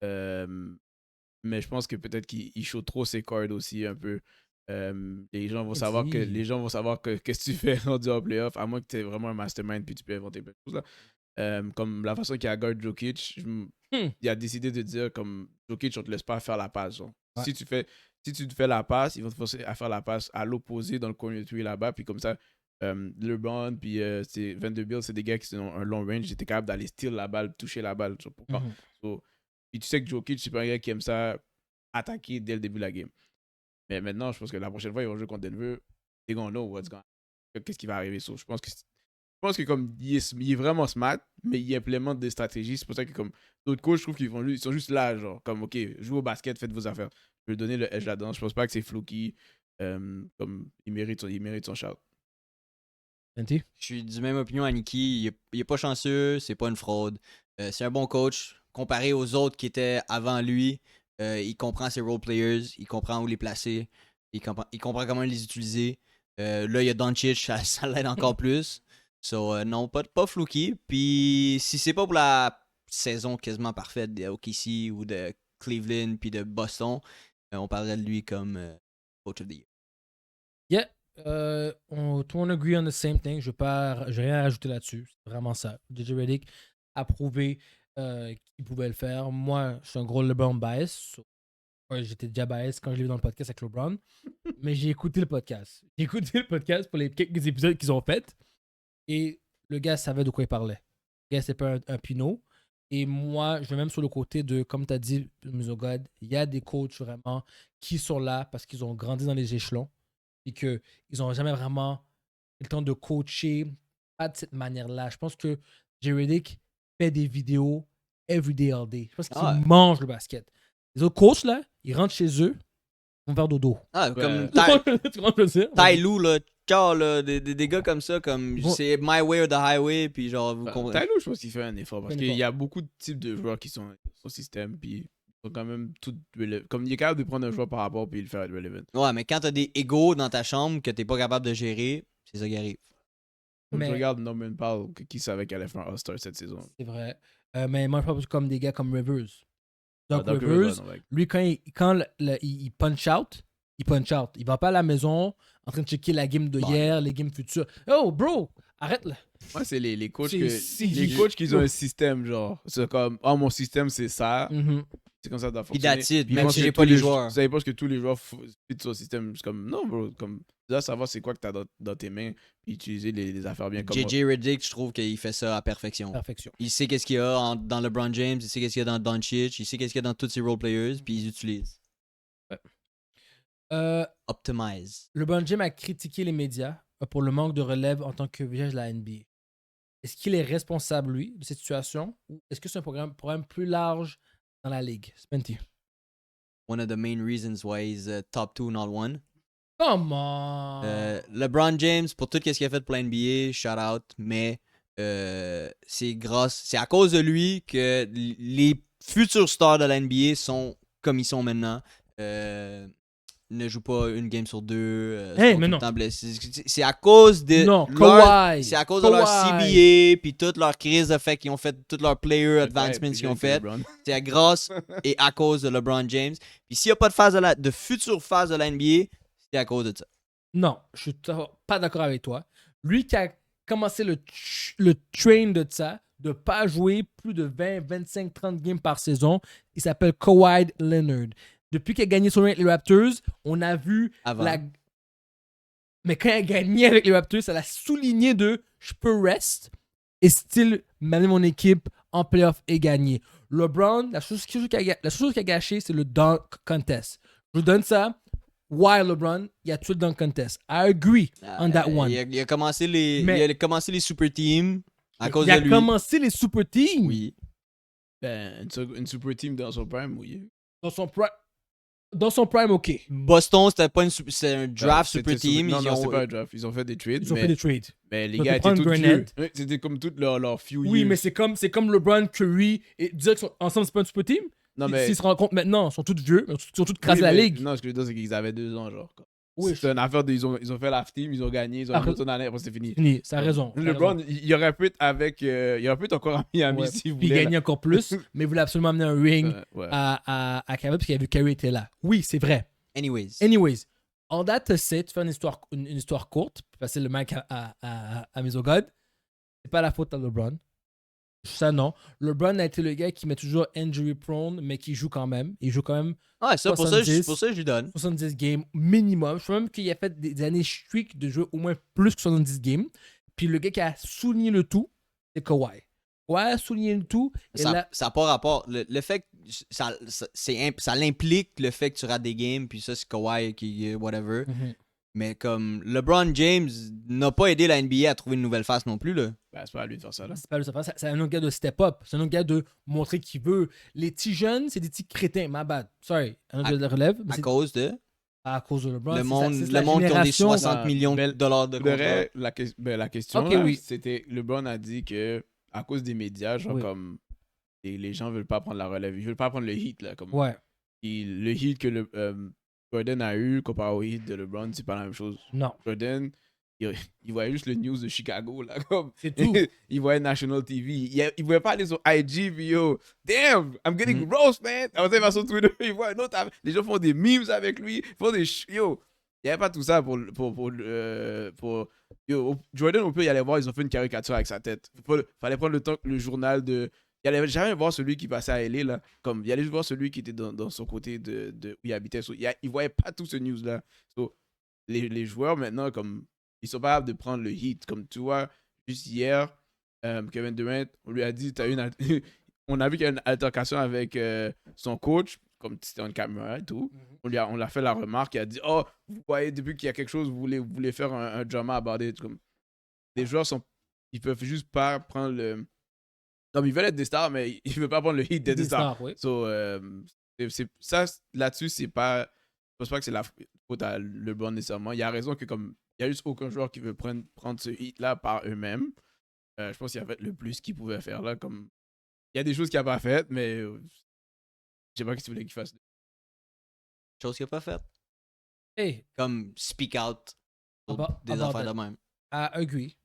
Speaker 3: Mais je pense que peut-être qu'il show trop ses cards aussi un peu. Les gens vont savoir que qu'est-ce que tu fais rendu en playoff, à moins que tu aies vraiment un mastermind puis tu peux inventer plein de choses là. Comme la façon qu'il a guard Jokic, il a décidé de dire comme Jokic, on te laisse pas faire la passe. Genre.
Speaker 1: Ouais.
Speaker 3: Si tu te fais la passe, ils vont te forcer à faire la passe à l'opposé dans le corner three là-bas, puis comme ça, LeBron puis Vanderbilt, c'est des gars qui sont un long range, j'étais capable d'aller steal la balle, toucher la balle. Genre, puis tu sais que Jokic, c'est pas un gars qui aime ça attaquer dès le début de la game. Mais maintenant, je pense que la prochaine fois, ils vont jouer contre Denver. They're gonna know qu'est-ce qui va arriver. So, je pense que comme il est vraiment smart, mais il implémente des stratégies. C'est pour ça que comme d'autres coachs, je trouve qu'ils sont juste là, genre comme ok, jouez au basket, faites vos affaires. Je vais donner le edge là-dedans. Je pense pas que c'est fluky. Comme il mérite son shout.
Speaker 1: Fenty?
Speaker 2: Je suis du même opinion à Nicky. Il est pas chanceux, c'est pas une fraude. C'est un bon coach. Comparé aux autres qui étaient avant lui, il comprend ses role players, il comprend où les placer, il comprend comment les utiliser. Là, il y a Doncic, ça l'aide encore plus. So, non, pas Fluky. Puis si c'est pas pour la saison quasiment parfaite de OKC ou de Cleveland puis de Boston, on parlerait de lui comme coach of the year.
Speaker 1: Yeah. Tout le monde agree on the same thing. Je n'ai rien à rajouter là-dessus. C'est vraiment ça. JJ Redick a prouvé qu'il pouvait le faire. Moi, je suis un gros LeBron bias. Ouais, j'étais déjà bias quand je l'ai vu dans le podcast avec LeBron. Mais j'ai écouté le podcast. J'ai écouté le podcast pour les quelques épisodes qu'ils ont fait. Et le gars savait de quoi il parlait. Le gars, c'est pas un pinot. Et moi, je vais même sur le côté de, comme tu as dit, Musogod, il y a des coachs vraiment qui sont là parce qu'ils ont grandi dans les échelons et qu'ils n'ont jamais vraiment eu le temps de coacher, pas de cette manière-là. Je pense que J. Redick fait des vidéos every day, all day. Je pense qu'ils mangent le basket. Les autres coachs, là, ils rentrent chez eux, ils vont faire dodo.
Speaker 2: Ah, comme
Speaker 1: Tu comprends le dire?
Speaker 2: Ty Lue, là, ciao, là, des gars comme ça, comme c'est my way or the highway, puis genre, vous comprenez.
Speaker 3: Ty Lue, je pense qu'il fait un effort parce qu'il y a beaucoup de types de joueurs qui sont au système, puis ils sont quand même tous comme il est capable de prendre un joueur par rapport puis le faire être relevant.
Speaker 2: Ouais, mais quand t'as des égos dans ta chambre que t'es pas capable de gérer, c'est ça qui arrive.
Speaker 3: Je regarde Norman Powell qui savait qu'elle allait faire un All-Star cette saison.
Speaker 1: C'est vrai. Mais moi, je parle comme des gars comme Rivers. Donc,
Speaker 3: Doc
Speaker 1: Rivers,
Speaker 3: ouais.
Speaker 1: lui, quand il punch out, il punch out. Il va pas à la maison en train de checker la game de hier, les games futures. Oh, bro, arrête là.
Speaker 3: Moi, c'est les coachs
Speaker 1: les
Speaker 3: coachs qui ont un système, genre. C'est comme, mon système, c'est ça. C'est comme ça que ça doit fonctionner.
Speaker 2: Puis that's it,
Speaker 3: Puis
Speaker 2: même
Speaker 3: moi,
Speaker 2: si
Speaker 3: que
Speaker 2: j'ai pas les joueurs.
Speaker 3: Vous savez pas ce que tous les joueurs font sur le système. C'est comme, non, bro. Comme, là, savoir c'est quoi que t'as dans tes mains, puis utiliser les affaires bien comme
Speaker 2: JJ Redick, je trouve qu'il fait ça à perfection. Il sait qu'est-ce qu'il y a dans LeBron James, il sait qu'est-ce qu'il y a dans Doncic, il sait qu'est-ce qu'il y a dans tous ses role players, puis ils utilisent. Optimize.
Speaker 1: LeBron James a critiqué les médias pour le manque de relève en tant que visage de la NBA. Est-ce qu'il est responsable, lui, de cette situation, ou est-ce que c'est un problème plus large dans la ligue? Spenty.
Speaker 2: One of the main reasons why he's top 2, not 1.
Speaker 1: Come on!
Speaker 2: LeBron James, pour tout ce qu'il a fait pour la NBA, shout out, mais c'est à cause de lui que les futurs stars de la NBA sont comme ils sont maintenant. Ne jouent pas une game sur deux.
Speaker 1: Hey, mais non.
Speaker 2: C'est à cause de
Speaker 1: Kawhi.
Speaker 2: C'est à cause de leur CBA puis toute leur crise de fait qu'ils ont fait, toutes leurs player advancements qu'ils ont fait. C'est grâce et à cause de LeBron James. Puis s'il n'y a pas de future phase de la NBA, c'est à cause de ça.
Speaker 1: Non, je suis pas d'accord avec toi. Lui qui a commencé le train de ça, de pas jouer plus de 20, 25, 30 games par saison, il s'appelle Kawhi Leonard. Depuis qu'il a gagné son avec les Raptors, on a vu Mais quand il a gagné avec les Raptors, ça l'a souligné de je peux rest et still mener mon équipe en playoff et gagner. LeBron, la chose qui a gâché, c'est le dunk contest. Je vous donne ça. Why LeBron? Il a tué le dunk contest. I agree on that one.
Speaker 2: Il a commencé les super teams à cause de lui.
Speaker 1: Il a commencé les super teams?
Speaker 2: Oui.
Speaker 3: Ben, une super team dans son prime, oui.
Speaker 1: Dans son prime, ok.
Speaker 2: Boston, c'était un draft super team.
Speaker 3: Non, c'est pas un draft. Ils ont fait des trades. Mais les
Speaker 1: donc,
Speaker 3: gars étaient tous vieux. C'était comme toute leur few years.
Speaker 1: Oui, mais c'est comme LeBron, Curry, et dire qu'ils sont ensemble, c'est pas une super team?
Speaker 3: Non, mais...
Speaker 1: S'ils se rencontrent maintenant, ils sont tous vieux, ils sont tous crasés la ligue.
Speaker 3: Non, ce que je veux dire, c'est qu'ils avaient 2 ans, genre.
Speaker 1: Oui,
Speaker 3: c'est une affaire ils ont fait la team, ils ont gagné, ils ont retourné en année, après c'est fini.
Speaker 1: Fini, ça a raison.
Speaker 3: LeBron, il aurait pu être il aurait pu être encore à Miami si vous
Speaker 1: voulez. Puis gagner encore plus, mais il voulait absolument amener un ring à Kawhi parce qu'il a vu Curry était là. Oui, c'est vrai. Anyways, en date, tu fais une histoire courte, pour passer le mic à Mesogod. C'est pas la faute à LeBron. Ça, non. LeBron a été le gars qui met toujours injury prone, mais qui joue quand même. Il joue quand même.
Speaker 2: Ouais, ça, pour ça, je lui donne.
Speaker 1: 70 games minimum. Je crois même qu'il a fait des années streak de jouer au moins plus que 70 games. Puis le gars qui a souligné le tout, c'est Kawhi. Kawhi a souligné le tout.
Speaker 2: Ça n'a pas rapport. Le fait que ça l'implique le fait que tu rates des games, puis ça, c'est Kawhi qui whatever. Mm-hmm. Mais comme LeBron James n'a pas aidé la NBA à trouver une nouvelle face non plus, là.
Speaker 3: Ben, c'est pas à lui de faire ça, là.
Speaker 1: C'est pas à lui de faire ça. C'est un autre gars de step up. C'est un autre gars de montrer qu'il veut. Les petits jeunes, c'est des petits crétins. My bad. Sorry. Un autre gars de relève.
Speaker 2: À cause de?
Speaker 1: À cause de LeBron.
Speaker 2: Le
Speaker 1: c'est
Speaker 2: monde,
Speaker 1: ça, c'est
Speaker 2: le
Speaker 1: la
Speaker 2: monde qui ont des
Speaker 1: génération.
Speaker 2: 60 millions de dollars de
Speaker 3: Le
Speaker 2: contrat.
Speaker 3: reste, la question,
Speaker 1: Ok,
Speaker 3: là,
Speaker 1: oui.
Speaker 3: c'était LeBron a dit que à cause des médias, genre
Speaker 1: Oui.
Speaker 3: comme les gens veulent pas prendre la relève, ils veulent pas prendre le hit là, comme
Speaker 1: Ouais.
Speaker 3: le hit que Jordan a eu comparé au hit de LeBron, c'est pas la même chose.
Speaker 1: Non.
Speaker 3: Jordan, il voyait juste le news de Chicago là, comme
Speaker 1: C'est tout.
Speaker 3: il voyait National TV, il voulait pas aller sur IG, puis yo, damn, I'm getting roast, man. On va sur Twitter, il voit un autre, les gens font des memes avec lui, font des yo. Il n'y avait pas tout ça pour yo, Jordan, on peut y aller voir, ils ont fait une caricature avec sa tête. Fallait prendre le temps que le journal de. Il allait jamais voir celui qui passait à LA, là. Comme, il allait juste voir celui qui était dans son côté où il habitait. So, il voyait pas tout ce news-là. So, les joueurs, maintenant, comme, ils sont pas capables de prendre le hit. Comme, tu vois, juste hier, Kevin Durant, on lui a dit, on a vu qu'il y a une altercation avec son coach, comme c'était une caméra et tout. On l'a fait la remarque, il a dit, oh, vous voyez, depuis qu'il y a quelque chose, vous voulez faire un drama about it. Comme, les joueurs ils peuvent juste pas prendre le. Comme ils veulent être des stars, mais ils veulent pas prendre le hit d'être des stars.
Speaker 1: Oui.
Speaker 3: So, ça, là-dessus, c'est pas. Je pense pas que c'est la faute à LeBron nécessairement. Il y a raison que comme il y a juste aucun joueur qui veut prendre ce hit-là par eux-mêmes. Je pense qu'il a fait le plus qu'il pouvait faire là. Comme il y a des choses qu'il a pas faites, mais je sais pas ce que tu voulais qu'il fasse.
Speaker 2: Chose qu'il a pas faite.
Speaker 1: Hey,
Speaker 2: Comme speak out sur des
Speaker 1: about
Speaker 2: affaires
Speaker 1: that.
Speaker 2: de même.
Speaker 1: I agree.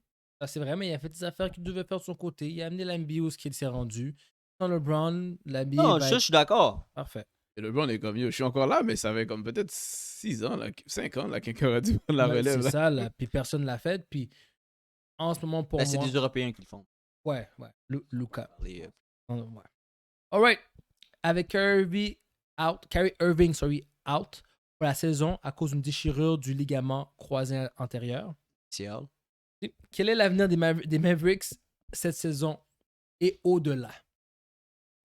Speaker 1: Ça, c'est vrai, mais il a fait des affaires qu'il devait faire de son côté. Il a amené l'NBA où il s'est rendu. Sans LeBron, l'NBA
Speaker 2: Non,
Speaker 1: va
Speaker 2: ça, je
Speaker 1: être
Speaker 2: suis d'accord.
Speaker 1: parfait.
Speaker 3: Et LeBron est comme yo, je suis encore là, mais ça fait comme peut-être 6 ans, là, 5 ans, là, quelqu'un aurait dû prendre la
Speaker 1: Ouais,
Speaker 3: relève.
Speaker 1: c'est
Speaker 3: Là.
Speaker 1: ça, là. Puis personne ne l'a fait. Puis en ce moment, pour
Speaker 2: Ben, c'est
Speaker 1: moi...
Speaker 2: des Européens qui le font.
Speaker 1: Ouais. Luka.
Speaker 2: Les,
Speaker 1: Ouais. All right. Avec Kyrie Irving, out pour la saison à cause d'une déchirure du ligament croisé antérieur.
Speaker 2: Seattle.
Speaker 1: Quel est l'avenir des Mavericks cette saison et au-delà?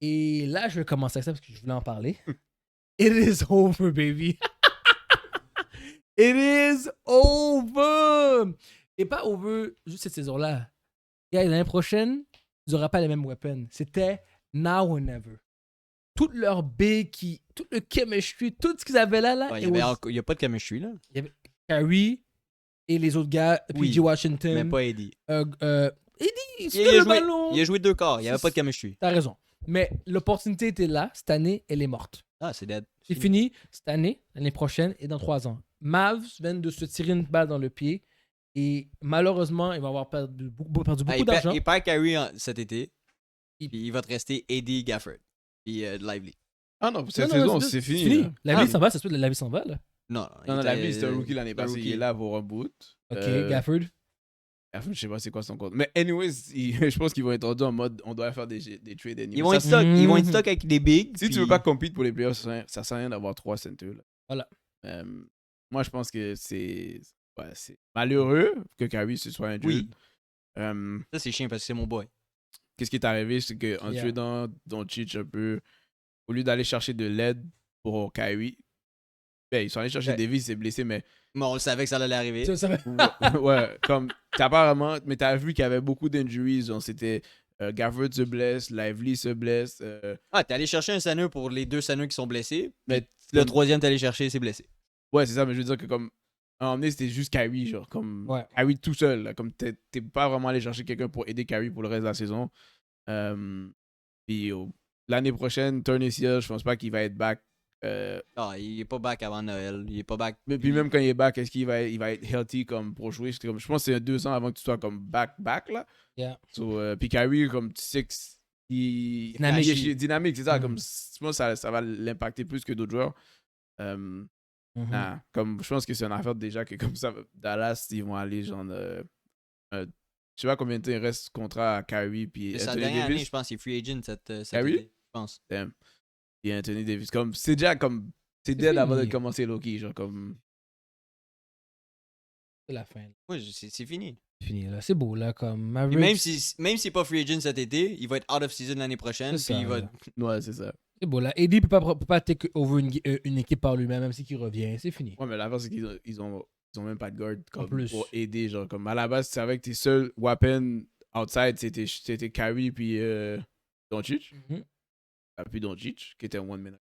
Speaker 1: Et là, je vais commencer avec ça parce que je voulais en parler. It is over, baby. It is over. Et pas over juste cette saison-là. Guys, l'année prochaine, ils n'auront pas les mêmes weapons. C'était now or never. Toute leur tout le chemistry, tout ce qu'ils avaient là.
Speaker 2: Ouais, il n'y a pas de chemistry, là.
Speaker 1: Il y avait Kyrie et les autres gars,
Speaker 2: Oui,
Speaker 1: PG Washington.
Speaker 2: Mais pas Eddie.
Speaker 1: Eddie, c'est le ballon.
Speaker 2: Il a joué 2 quarts. Il n'y avait pas de chemistry.
Speaker 1: T'as raison. Mais l'opportunité était là. Cette année, elle est morte.
Speaker 2: Ah, c'est dead.
Speaker 1: C'est fini cette année, l'année prochaine et dans 3 ans. Mavs viennent de se tirer une balle dans le pied et malheureusement, il va avoir perdu beaucoup d'argent.
Speaker 2: Il perd Kyrie cet été. Puis il va te rester Eddie Gafford. Puis Lively.
Speaker 3: Ah non, cette saison, c'est fini. Là.
Speaker 1: La vie s'en va, ça se peut que la vie s'en va, là.
Speaker 2: Non,
Speaker 3: La vie, c'était un rookie l'année passée. Il est là pour un boot.
Speaker 1: Ok, Gafford.
Speaker 3: Je sais pas c'est quoi son compte. Mais anyways, je pense qu'ils vont être rendus en mode on doit faire des trades anyway.
Speaker 2: Ils vont être stock avec des bigs.
Speaker 3: Si tu veux pas compete pour les playoffs, ça sert à rien d'avoir 3 centers. Là.
Speaker 1: Voilà.
Speaker 3: Moi, je pense que c'est malheureux que Kyrie se soit induit.
Speaker 2: Oui. Ça, c'est chiant parce que c'est mon boy.
Speaker 3: Qu'est-ce qui est arrivé, c'est qu'en tradant Doncic un peu, au lieu d'aller chercher de l'aide pour Kyrie, ils sont allés chercher Davis, il s'est blessé, mais.
Speaker 2: Mais on le savait que ça allait arriver.
Speaker 3: Ouais, comme apparemment, mais t'as vu qu'il y avait beaucoup d'injuries. C'était Gafford se blesse, Lively se blesse.
Speaker 2: T'es allé chercher un center pour les 2 centers qui sont blessés.
Speaker 3: Mais
Speaker 2: le 3e, t'es allé chercher, c'est blessé.
Speaker 3: Ouais, c'est ça, mais je veux dire que comme. À un moment donné, c'était juste Kyrie, genre, comme. Kyrie tout seul, là, comme t'es pas vraiment allé chercher quelqu'un pour aider Kyrie pour le reste de la saison. Puis l'année prochaine, Turner-Seal, je pense pas qu'il va être back.
Speaker 2: Il est pas back avant Noël. Il est pas back.
Speaker 3: Mais puis même quand il est back, est-ce qu'il va être healthy comme pour jouer? Je pense que c'est 2 ans avant que tu sois comme back là.
Speaker 1: Yeah.
Speaker 3: So, puis Kyrie, comme tu sais qu'il est dynamique, c'est ça. Comme, je pense que ça va l'impacter plus que d'autres joueurs. Comme, je pense que c'est une affaire déjà que comme ça, Dallas, ils vont aller genre. Je sais pas combien de temps il reste contrat à Kyrie. Puis
Speaker 2: sa dernière année, je pense qu'il est free agent cette
Speaker 3: Kyrie?
Speaker 2: année. Je pense.
Speaker 3: Et Anthony Davis. Comme, c'est déjà comme. C'est dead avant de commencer Loki. Genre comme.
Speaker 1: C'est la fin.
Speaker 2: Oui, c'est fini.
Speaker 1: C'est fini, là. C'est beau, là. Comme Mavericks.
Speaker 2: Même s'il n'est pas free agent cet été, il va être out of season l'année prochaine.
Speaker 1: C'est
Speaker 2: puis
Speaker 1: ça,
Speaker 2: il va.
Speaker 3: Ouais, c'est ça.
Speaker 1: C'est beau, là. Eddie peut pas take over une équipe par lui-même, même si qu'il revient. C'est fini.
Speaker 3: Ouais, mais l'affaire, c'est qu'ils ont même pas de guard comme,
Speaker 1: plus.
Speaker 3: pour aider. Genre, comme à la base, tu savais que tes seuls weapons outside, c'était Kyrie puis Doncic. T'as plus Doncic, qui était un one-man.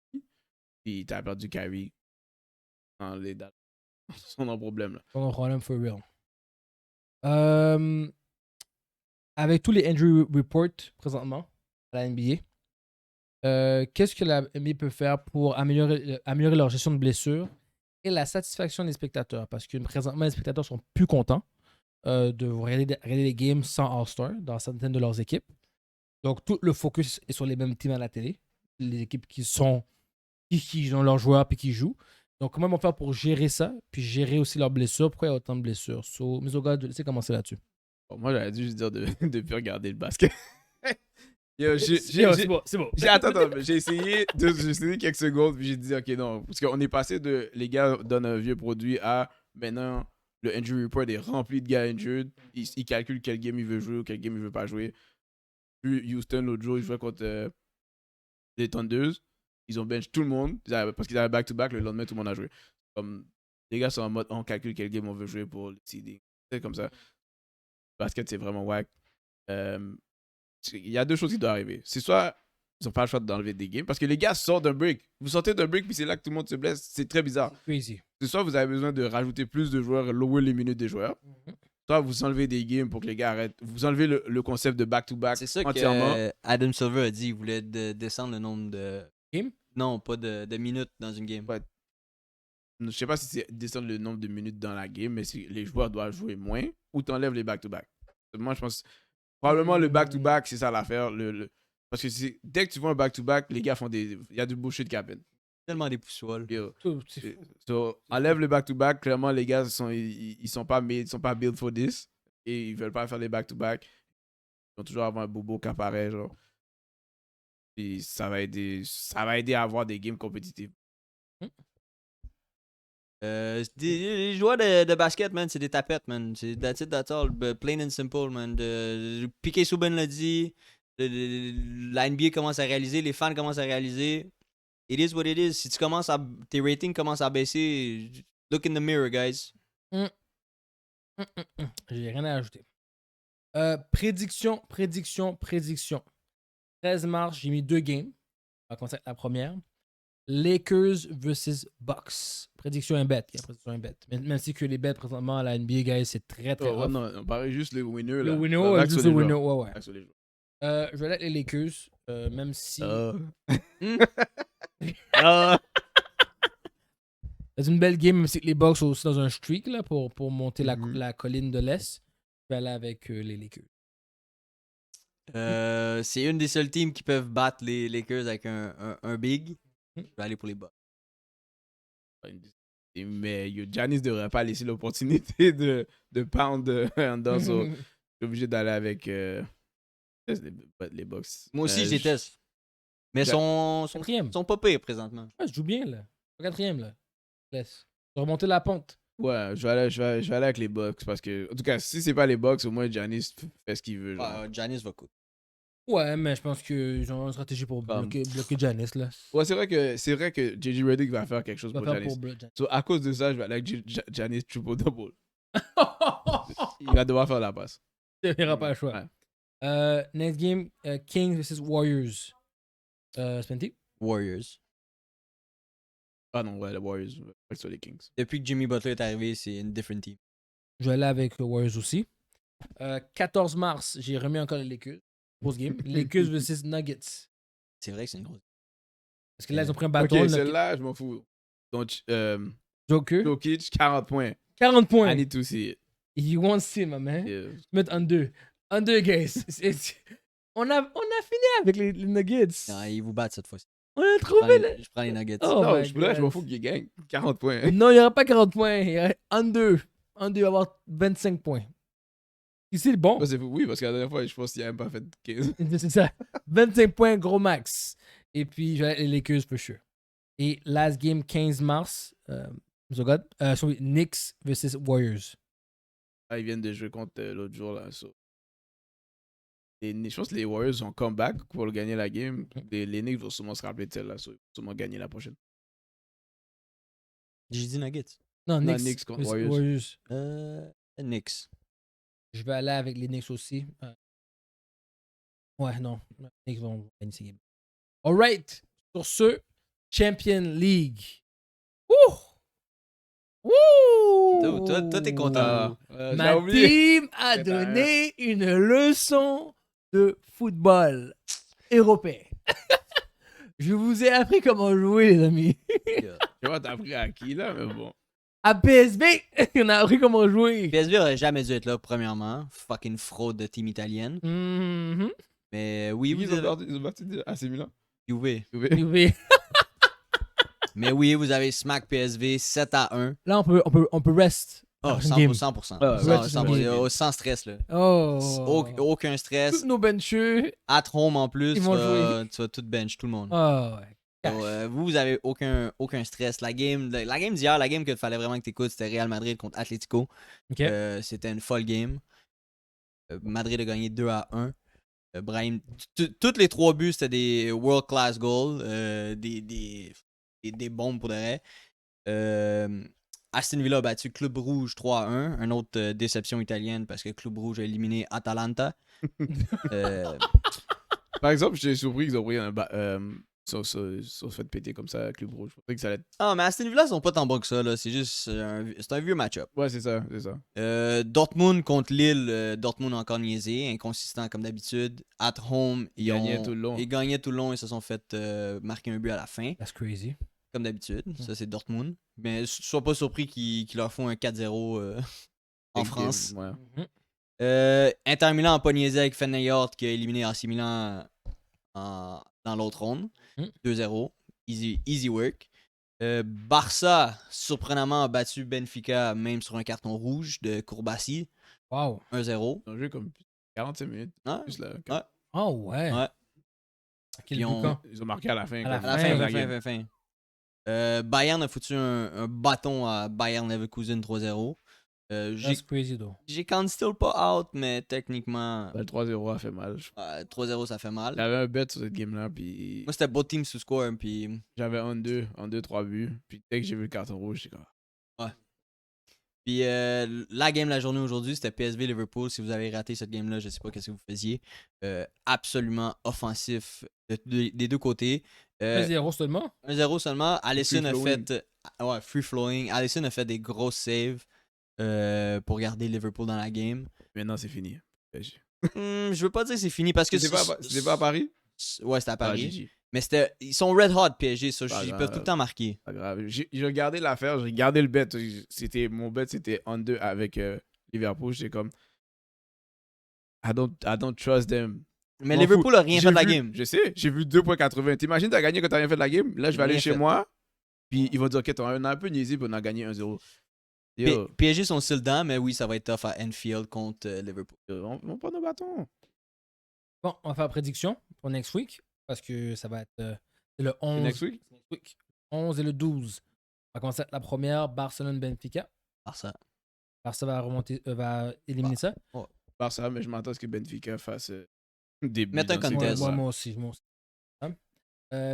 Speaker 3: Puis t'as perdu Kyrie. dans les dates. Ils sont dans le problème, là.
Speaker 1: Pas de problème, for real. Avec tous les injury reports présentement à la NBA, qu'est-ce que la NBA peut faire pour améliorer leur gestion de blessures et la satisfaction des spectateurs? Parce que présentement, les spectateurs sont plus contents de regarder les games sans All-Star dans certaines de leurs équipes. Donc, tout le focus est sur les mêmes teams à la télé. Les équipes qui ont leurs joueurs et qui jouent. Donc, comment ils vont faire pour gérer ça, puis gérer aussi leurs blessures? Pourquoi il y a autant de blessures? So, Misoga, je sais commencer là-dessus.
Speaker 3: Bon, moi, j'aurais dû juste dire de ne plus regarder le basket. Yo,
Speaker 1: C'est bon.
Speaker 3: Attends, j'ai essayé quelques secondes, puis j'ai dit, ok, non. Parce qu'on est passé de les gars donnent un vieux produit à maintenant, le injury report est rempli de gars injured. Il calcule quel game il veut jouer ou quel game il veut pas jouer. Puis Houston, l'autre jour, il jouait contre les Thunders. Ils ont bench tout le monde parce qu'ils avaient back-to-back. Le lendemain, tout le monde a joué. Comme, les gars sont en mode, on calcule quel game on veut jouer pour le seeding. C'est comme ça. Le basket, c'est vraiment wack. Il y a deux choses qui doivent arriver. C'est soit ils n'ont pas le choix d'enlever des games parce que les gars sortent d'un break. Vous sortez d'un break puis c'est là que tout le monde se blesse. C'est très bizarre.
Speaker 1: Crazy.
Speaker 3: C'est soit vous avez besoin de rajouter plus de joueurs, lower les minutes des joueurs. Soit vous enlevez des games pour que les gars arrêtent. Vous enlevez le concept de back-to-back
Speaker 2: C'est ça
Speaker 3: entièrement.
Speaker 2: que Adam Silver a dit. Il voulait descendre le nombre de...
Speaker 1: Game?
Speaker 2: Non, pas de minutes dans une game.
Speaker 3: Ouais. Je sais pas si c'est descendre le nombre de minutes dans la game, mais si les joueurs doivent jouer moins ou t'enlèves les back-to-back. Moi, je pense probablement le back-to-back, c'est ça l'affaire. Parce que dès que tu vois un back-to-back, les gars font des... Il y a du bullshit qui happen.
Speaker 2: Tellement des poussoiles.
Speaker 3: Enlève le back-to-back. Clairement, les gars, ils sont pas built for this. Et ils veulent pas faire les back-to-back. Ils vont toujours avoir un bobo qui apparaît, genre. Et ça va aider à avoir des games compétitifs.
Speaker 2: Les joueurs de basket, man, c'est des tapettes, man. C'est that's it, that's all. Plain and simple, man. Piqué Souben l'a dit. La NBA commence à réaliser, les fans commencent à réaliser. It is what it is. Si tes ratings commencent à baisser, look in the mirror, guys.
Speaker 1: J'ai rien à ajouter. Prédiction. 13 mars, j'ai mis 2 games. On va commencer avec la première. Lakers versus Bucks. Prédiction est bête. Même si que les bêtes présentement à la NBA, guys, c'est très très rough.
Speaker 3: Non, on paraît juste le winner.
Speaker 1: Le
Speaker 3: là.
Speaker 1: winner,
Speaker 3: Back
Speaker 1: juste
Speaker 3: sur
Speaker 1: le
Speaker 3: les
Speaker 1: winner,
Speaker 3: joueurs.
Speaker 1: ouais.
Speaker 3: Back sur les joueurs.
Speaker 1: Je vais aller avec les Lakers, même si... C'est une belle game, même si les Bucks sont aussi dans un streak là, pour monter la colline de l'Est. Je vais aller avec les Lakers.
Speaker 2: C'est une des seules teams qui peuvent battre les Lakers avec un big. Je vais aller pour les Bucks.
Speaker 3: Mais Giannis ne devrait pas laisser l'opportunité de pound Under. Je suis obligé d'aller avec les Bucks.
Speaker 2: Moi aussi, je déteste. Mais sont pas pires présentement.
Speaker 1: Ouais, je joue bien là. Au 4e là. Laisse. Remonter la pente.
Speaker 3: Ouais, je vais aller avec les Bucks parce que, en tout cas, si c'est pas les Bucks, au moins Giannis fait ce qu'il veut.
Speaker 2: Giannis va coûter.
Speaker 1: Ouais, mais je pense qu'ils ont une stratégie pour bloquer Giannis là.
Speaker 3: Ouais, c'est vrai que JJ Redick va faire quelque chose pour Giannis. À cause de ça, je vais aller avec Giannis triple-double. Il va devoir faire la passe.
Speaker 1: Il n'y aura pas le choix. Ouais. Next game, Kings vs Warriors. Spenty?
Speaker 2: Warriors.
Speaker 3: Ah non, ouais, les Warriors. Sur les Kings.
Speaker 2: Depuis que Jimmy Butler est arrivé, c'est une different team.
Speaker 1: Je vais aller avec Warriors aussi. 14 mars, j'ai remis encore les Lakers. Grosse game. Lakers vs Nuggets.
Speaker 2: C'est vrai que c'est une grosse.
Speaker 1: Parce que là, ils ont pris un bâton.
Speaker 3: Ok, celle-là, je m'en fous. Donc, Jokic, 40 points.
Speaker 1: 40 points.
Speaker 3: I need to see it.
Speaker 1: You won't see, my man. Mettre under. Under, guys. On a fini avec les Nuggets.
Speaker 2: Non, ils vous battent cette fois-ci.
Speaker 1: On a trouvé.
Speaker 2: Je prends les Nuggets.
Speaker 3: Oh non, je m'en fous qu'ils gagnent 40 points.
Speaker 1: Non, il n'y aura pas 40 points. Il y aura under. Under va avoir 25 points. Ici, c'est bon.
Speaker 3: Oui, parce que la dernière fois, je pense qu'il n'a même pas fait 15.
Speaker 1: C'est ça. 25 points, gros max. Et puis, je vais aller les Lakers, for sure. Et last game, 15 mars. Knicks versus Warriors.
Speaker 3: Ah, ils viennent de jouer contre l'autre jour, là. Je pense que les Warriors ont comeback pour gagner la game. Les Knicks vont sûrement se rappeler de celle-là. Ils vont sûrement gagner la prochaine.
Speaker 2: J'ai dit Nuggets.
Speaker 1: Non,
Speaker 3: Knicks contre Warriors.
Speaker 2: Knicks.
Speaker 1: Je vais aller avec les Knicks aussi. Ouais, non. Les Knicks vont gagner ces games. All right. Sur ce, Champion League. Ouh! Wouh!
Speaker 2: Toi, t'es content.
Speaker 3: J'ai
Speaker 1: Ma
Speaker 3: oublié.
Speaker 1: team a
Speaker 3: Eh ben,
Speaker 1: donné une leçon de football européen. Je vous ai appris comment jouer, les amis.
Speaker 3: Je sais pas, t'as appris à qui, là, mais bon.
Speaker 1: À PSV, on a appris comment jouer.
Speaker 2: PSV aurait jamais dû être là, premièrement. Fucking fraude de team italienne.
Speaker 1: Mhm.
Speaker 2: Mais oui, vous avez...
Speaker 3: Ils ont battu AC Milan.
Speaker 2: Juve.
Speaker 1: Oui.
Speaker 2: Mais oui, vous avez smack PSV 7-1.
Speaker 1: Là, on peut rest.
Speaker 2: Oh,
Speaker 1: Dans une game.
Speaker 2: 100%.
Speaker 3: Ah,
Speaker 2: 100%.
Speaker 3: ouais, ouais.
Speaker 2: Sans stress, là.
Speaker 1: Oh.
Speaker 2: Aucun stress.
Speaker 1: Tous nos bencheux.
Speaker 2: At home en plus,
Speaker 1: Ils vont jouer.
Speaker 2: tu vas tout bench, tout le monde.
Speaker 1: Oh, ouais.
Speaker 2: So, vous avez aucun stress. La game d'hier, la game qu'il fallait vraiment que tu écoutes, c'était Real Madrid contre Atlético.
Speaker 1: Ok.
Speaker 2: C'était une folle game. Madrid a gagné 2-1. Brahim, tous les 3 buts, c'était des world class goals. Des bombes pour de vrai. Aston Villa a battu Club Rouge 3-1. Une autre déception italienne parce que Club Rouge a éliminé Atalanta.
Speaker 3: Par exemple, j'étais surpris qu'ils ont pris un. Sont fait péter comme ça, Club Rouge. Je pensais que ça allait être.
Speaker 2: Ah, mais Aston Villa sont pas tant bons que ça, là. C'est juste. C'est un vieux match-up.
Speaker 3: Ouais, c'est ça, c'est ça.
Speaker 2: Dortmund contre Lille. Dortmund a encore niaisé. Inconsistant comme d'habitude. At home,
Speaker 3: Ils gagnaient tout le long.
Speaker 2: Ils gagnaient tout le long et se sont fait marquer un but à la fin.
Speaker 1: That's crazy.
Speaker 2: Comme d'habitude. Ça, c'est Dortmund. Mais sois pas surpris qu'ils leur font un 4-0 en
Speaker 3: Big
Speaker 2: France.
Speaker 3: game, ouais.
Speaker 2: Inter Milan a pas niaisé avec Feyenoord qui a éliminé AC Milan dans l'autre ronde. 2-0. Easy work. Barça, surprenamment, a battu Benfica même sur un carton rouge de Kourbassi.
Speaker 1: Wow.
Speaker 2: 1-0.
Speaker 3: Ils ont joué comme 45 minutes.
Speaker 2: Ouais.
Speaker 3: Plus là.
Speaker 2: Ouais.
Speaker 1: Oh, ouais.
Speaker 2: Ouais.
Speaker 1: Quel
Speaker 2: Puis
Speaker 1: but quand?
Speaker 3: Ils ont marqué à la fin.
Speaker 1: À la
Speaker 3: comme
Speaker 2: À la
Speaker 1: fin,
Speaker 3: de
Speaker 2: fin,
Speaker 3: game.
Speaker 2: fin. Bayern a foutu un bâton à Bayern Leverkusen 3-0.
Speaker 1: That's crazy, though.
Speaker 2: J'ai quand still pas out, mais techniquement,
Speaker 3: Ben, le 3-0 a fait mal.
Speaker 2: 3-0 ça fait mal.
Speaker 3: J'avais un bet sur cette game-là, puis
Speaker 2: Moi, c'était both teams sous score, puis
Speaker 3: j'avais en 2-3 buts. Puis dès que j'ai vu le carton rouge, j'étais comme.
Speaker 2: Puis la game de la journée aujourd'hui, c'était PSV Liverpool. Si vous avez raté cette game-là, je sais pas qu'est-ce que vous faisiez. Absolument offensif des deux côtés.
Speaker 1: 1-0 seulement?
Speaker 2: 1-0 seulement. Alisson a
Speaker 3: Free-flowing.
Speaker 2: fait. Ouais, free flowing. Alisson a fait des grosses saves pour garder Liverpool dans la game.
Speaker 3: Maintenant, c'est fini.
Speaker 2: Je veux pas dire que c'est fini parce que
Speaker 3: C'était pas à Paris?
Speaker 2: Ouais, c'était à
Speaker 3: Ah,
Speaker 2: Paris.
Speaker 3: GG.
Speaker 2: Mais ils sont red hot PSG, ça,
Speaker 3: Pas
Speaker 2: ils
Speaker 3: grave.
Speaker 2: peuvent tout le temps marquer.
Speaker 3: Pas grave. J'ai regardé l'affaire, j'ai regardé le bet. Mon bet, c'était under avec Liverpool. J'étais comme. I don't trust them.
Speaker 2: Mais
Speaker 3: M'en
Speaker 2: Liverpool
Speaker 3: fous.
Speaker 2: a rien
Speaker 3: J'ai
Speaker 2: fait de la
Speaker 3: vu-
Speaker 2: game.
Speaker 3: Je sais, j'ai vu 2,80. T'imagines, t'as gagné quand t'as rien fait de la game? Là, je vais aller
Speaker 2: Rien
Speaker 3: chez
Speaker 2: fait.
Speaker 3: moi. Puis ils vont dire, ok, on a un peu niaisé, puis on a gagné 1-0. Yo,
Speaker 2: PSG sont still dedans, mais oui, ça va être tough à Anfield contre Liverpool.
Speaker 3: on prend nos bâtons.
Speaker 1: Bon, on va faire la prédiction pour next week. Parce que ça va être c'est le 11.
Speaker 3: Next week?
Speaker 1: 11 et le 12. On va commencer avec la première, Barcelone-Benfica.
Speaker 2: Barça.
Speaker 1: Barça va éliminer ça.
Speaker 3: Par ça, mais je m'attends à ce que Benfica fasse des buts.
Speaker 2: Mettre un
Speaker 3: dans ces
Speaker 2: contest.
Speaker 3: games-là.
Speaker 1: Moi aussi.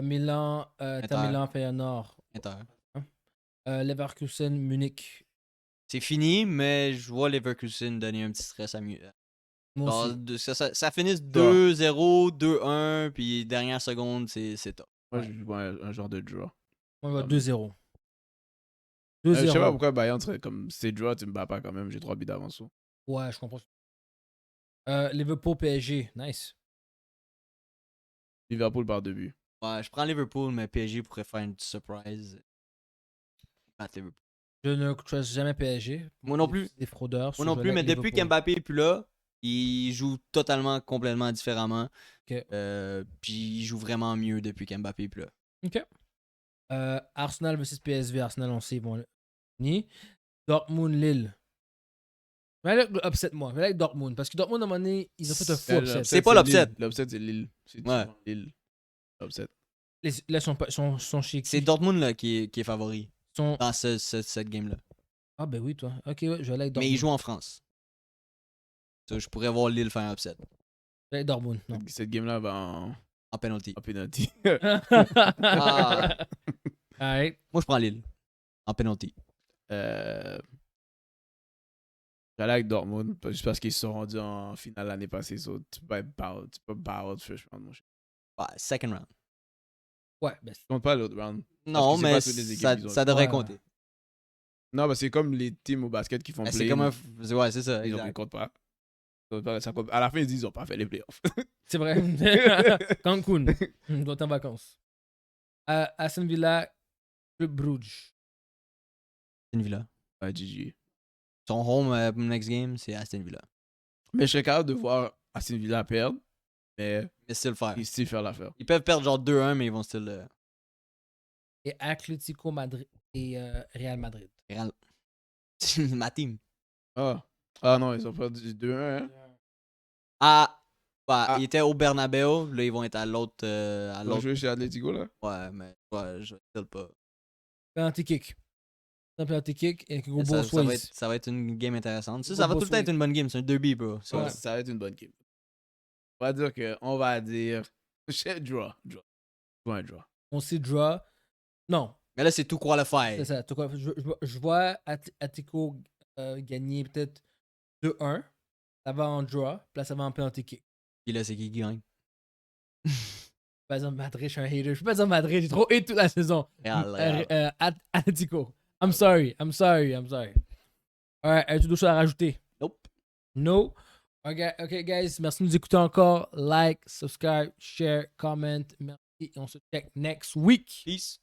Speaker 1: Milan,
Speaker 2: Inter.
Speaker 1: Milan, Feyenoord.
Speaker 2: Inter.
Speaker 1: Leverkusen, Munich.
Speaker 2: C'est fini, mais je vois Leverkusen donner un petit stress à mieux.
Speaker 1: Moi
Speaker 2: Genre,
Speaker 1: aussi.
Speaker 2: ça finisse 2-0, 2-1, puis dernière seconde, c'est top.
Speaker 3: Moi, je vois un genre de draw.
Speaker 1: On va 2-0.
Speaker 3: Je sais pas
Speaker 1: 2-0.
Speaker 3: pourquoi Bayern serait comme c'est draw, tu me bats pas quand même, j'ai 3 buts d'avance.
Speaker 1: Ouais, je comprends. Liverpool, PSG. Nice.
Speaker 3: Liverpool par 2 buts.
Speaker 2: Ouais, je prends Liverpool, mais PSG pourrait faire une petite surprise. Battre Liverpool.
Speaker 1: Je ne trust jamais PSG.
Speaker 2: Moi non plus.
Speaker 1: Des fraudeurs.
Speaker 2: Moi non plus, mais depuis qu'Mbappé est plus là, il joue complètement différemment.
Speaker 1: Ok.
Speaker 2: Puis il joue vraiment mieux depuis qu'Mbappé est plus là.
Speaker 1: Ok. Arsenal vs PSV. Arsenal, on sait, ils vont ni. Dortmund, Lille. Mais là, upset moi. Mais là, avec Dortmund. Parce que Dortmund, à un moment donné, ils ont fait un faux upset.
Speaker 2: C'est pas l'upset.
Speaker 3: Lille. L'upset, c'est Lille. C'est
Speaker 2: Ouais.
Speaker 3: Lille. L'upset.
Speaker 1: Là, sont chez qui?
Speaker 2: C'est Dortmund là, qui est favori
Speaker 1: Sont...
Speaker 2: dans cette game-là.
Speaker 1: Ah, ben oui, toi. Ok, ouais, je vais aller avec Dortmund.
Speaker 2: Mais il joue en France. Ça, je pourrais voir Lille faire un upset
Speaker 1: Je vais aller avec Dortmund. Non.
Speaker 3: Cette game-là va
Speaker 2: en penalty.
Speaker 3: en penalty.
Speaker 2: Ah.
Speaker 1: Alright.
Speaker 2: Moi, je prends Lille en penalty.
Speaker 3: J'allais avec Dortmund, juste parce qu'ils se sont rendus en finale l'année passée. Tu peux pas out first round, mon cher.
Speaker 2: Ouais, second round.
Speaker 1: Ouais, ben,
Speaker 3: Tu comptes pas l'autre round.
Speaker 2: Non,
Speaker 3: que c'est
Speaker 2: mais
Speaker 3: pas toutes les équipes qui ont-
Speaker 2: ça devrait
Speaker 1: Ouais.
Speaker 2: compter.
Speaker 3: Non, bah c'est comme les teams au basket qui font
Speaker 2: Ben,
Speaker 3: play.
Speaker 2: c'est comme un. Ouais, c'est ça.
Speaker 3: Ils
Speaker 2: Exact.
Speaker 3: ne comptent pas. À la fin, ils disent qu'ils n'ont pas fait les playoffs.
Speaker 1: C'est vrai. Cancun. On doit être en vacances. Aston Villa, Club Brugge.
Speaker 2: Aston Villa.
Speaker 3: Ouais, GG.
Speaker 2: Son home next game, c'est Aston Villa.
Speaker 3: Mais je serais capable de voir Aston Villa perdre, mais
Speaker 2: Mais still faire.
Speaker 3: ils still faire l'affaire.
Speaker 2: Ils peuvent perdre genre 2-1, mais ils vont still.
Speaker 1: Et Atlético Madrid et Real Madrid.
Speaker 2: Real. Ma team.
Speaker 3: Ah non, ils ont perdu 2-1. Hein?
Speaker 2: Ah, bah,
Speaker 3: Ah.
Speaker 2: ils étaient au Bernabeu. Là, ils vont être à l'autre. À
Speaker 3: Ils ont
Speaker 2: l'autre.
Speaker 3: joué chez Atletico, là.
Speaker 2: Ouais, mais ouais, je vais still pas.
Speaker 1: Penalty kick. Un penalty kick et Hugo
Speaker 2: Mais ça,
Speaker 1: Boss.
Speaker 2: ça va être une game intéressante. Ça,
Speaker 1: Hugo
Speaker 2: ça va tout le temps
Speaker 1: Boss
Speaker 2: être une bonne game. C'est un derby, bro.
Speaker 3: Ça,
Speaker 1: Ouais.
Speaker 3: ça va être une bonne game. On va dire. Draw. Pas un draw.
Speaker 1: On sait draw. Non,
Speaker 2: Mais là, c'est tout qualified.
Speaker 1: c'est ça. Je vois Atlético gagner peut-être 2-1. Ça va en draw. Puis là, ça va en penalty kick.
Speaker 2: Puis là, c'est qui gagne.
Speaker 1: Pas exemple Madrid, je suis un hater. Je suis pas exemple Madrid, j'ai trop hate toute la saison.
Speaker 2: Real.
Speaker 1: Atlético. I'm sorry. Alright, as-tu d'autres choses à rajouter?
Speaker 2: Nope.
Speaker 1: No. Ok, guys, merci de nous écouter encore. Like, subscribe, share, comment. Merci. Et on se check next week.
Speaker 2: Peace.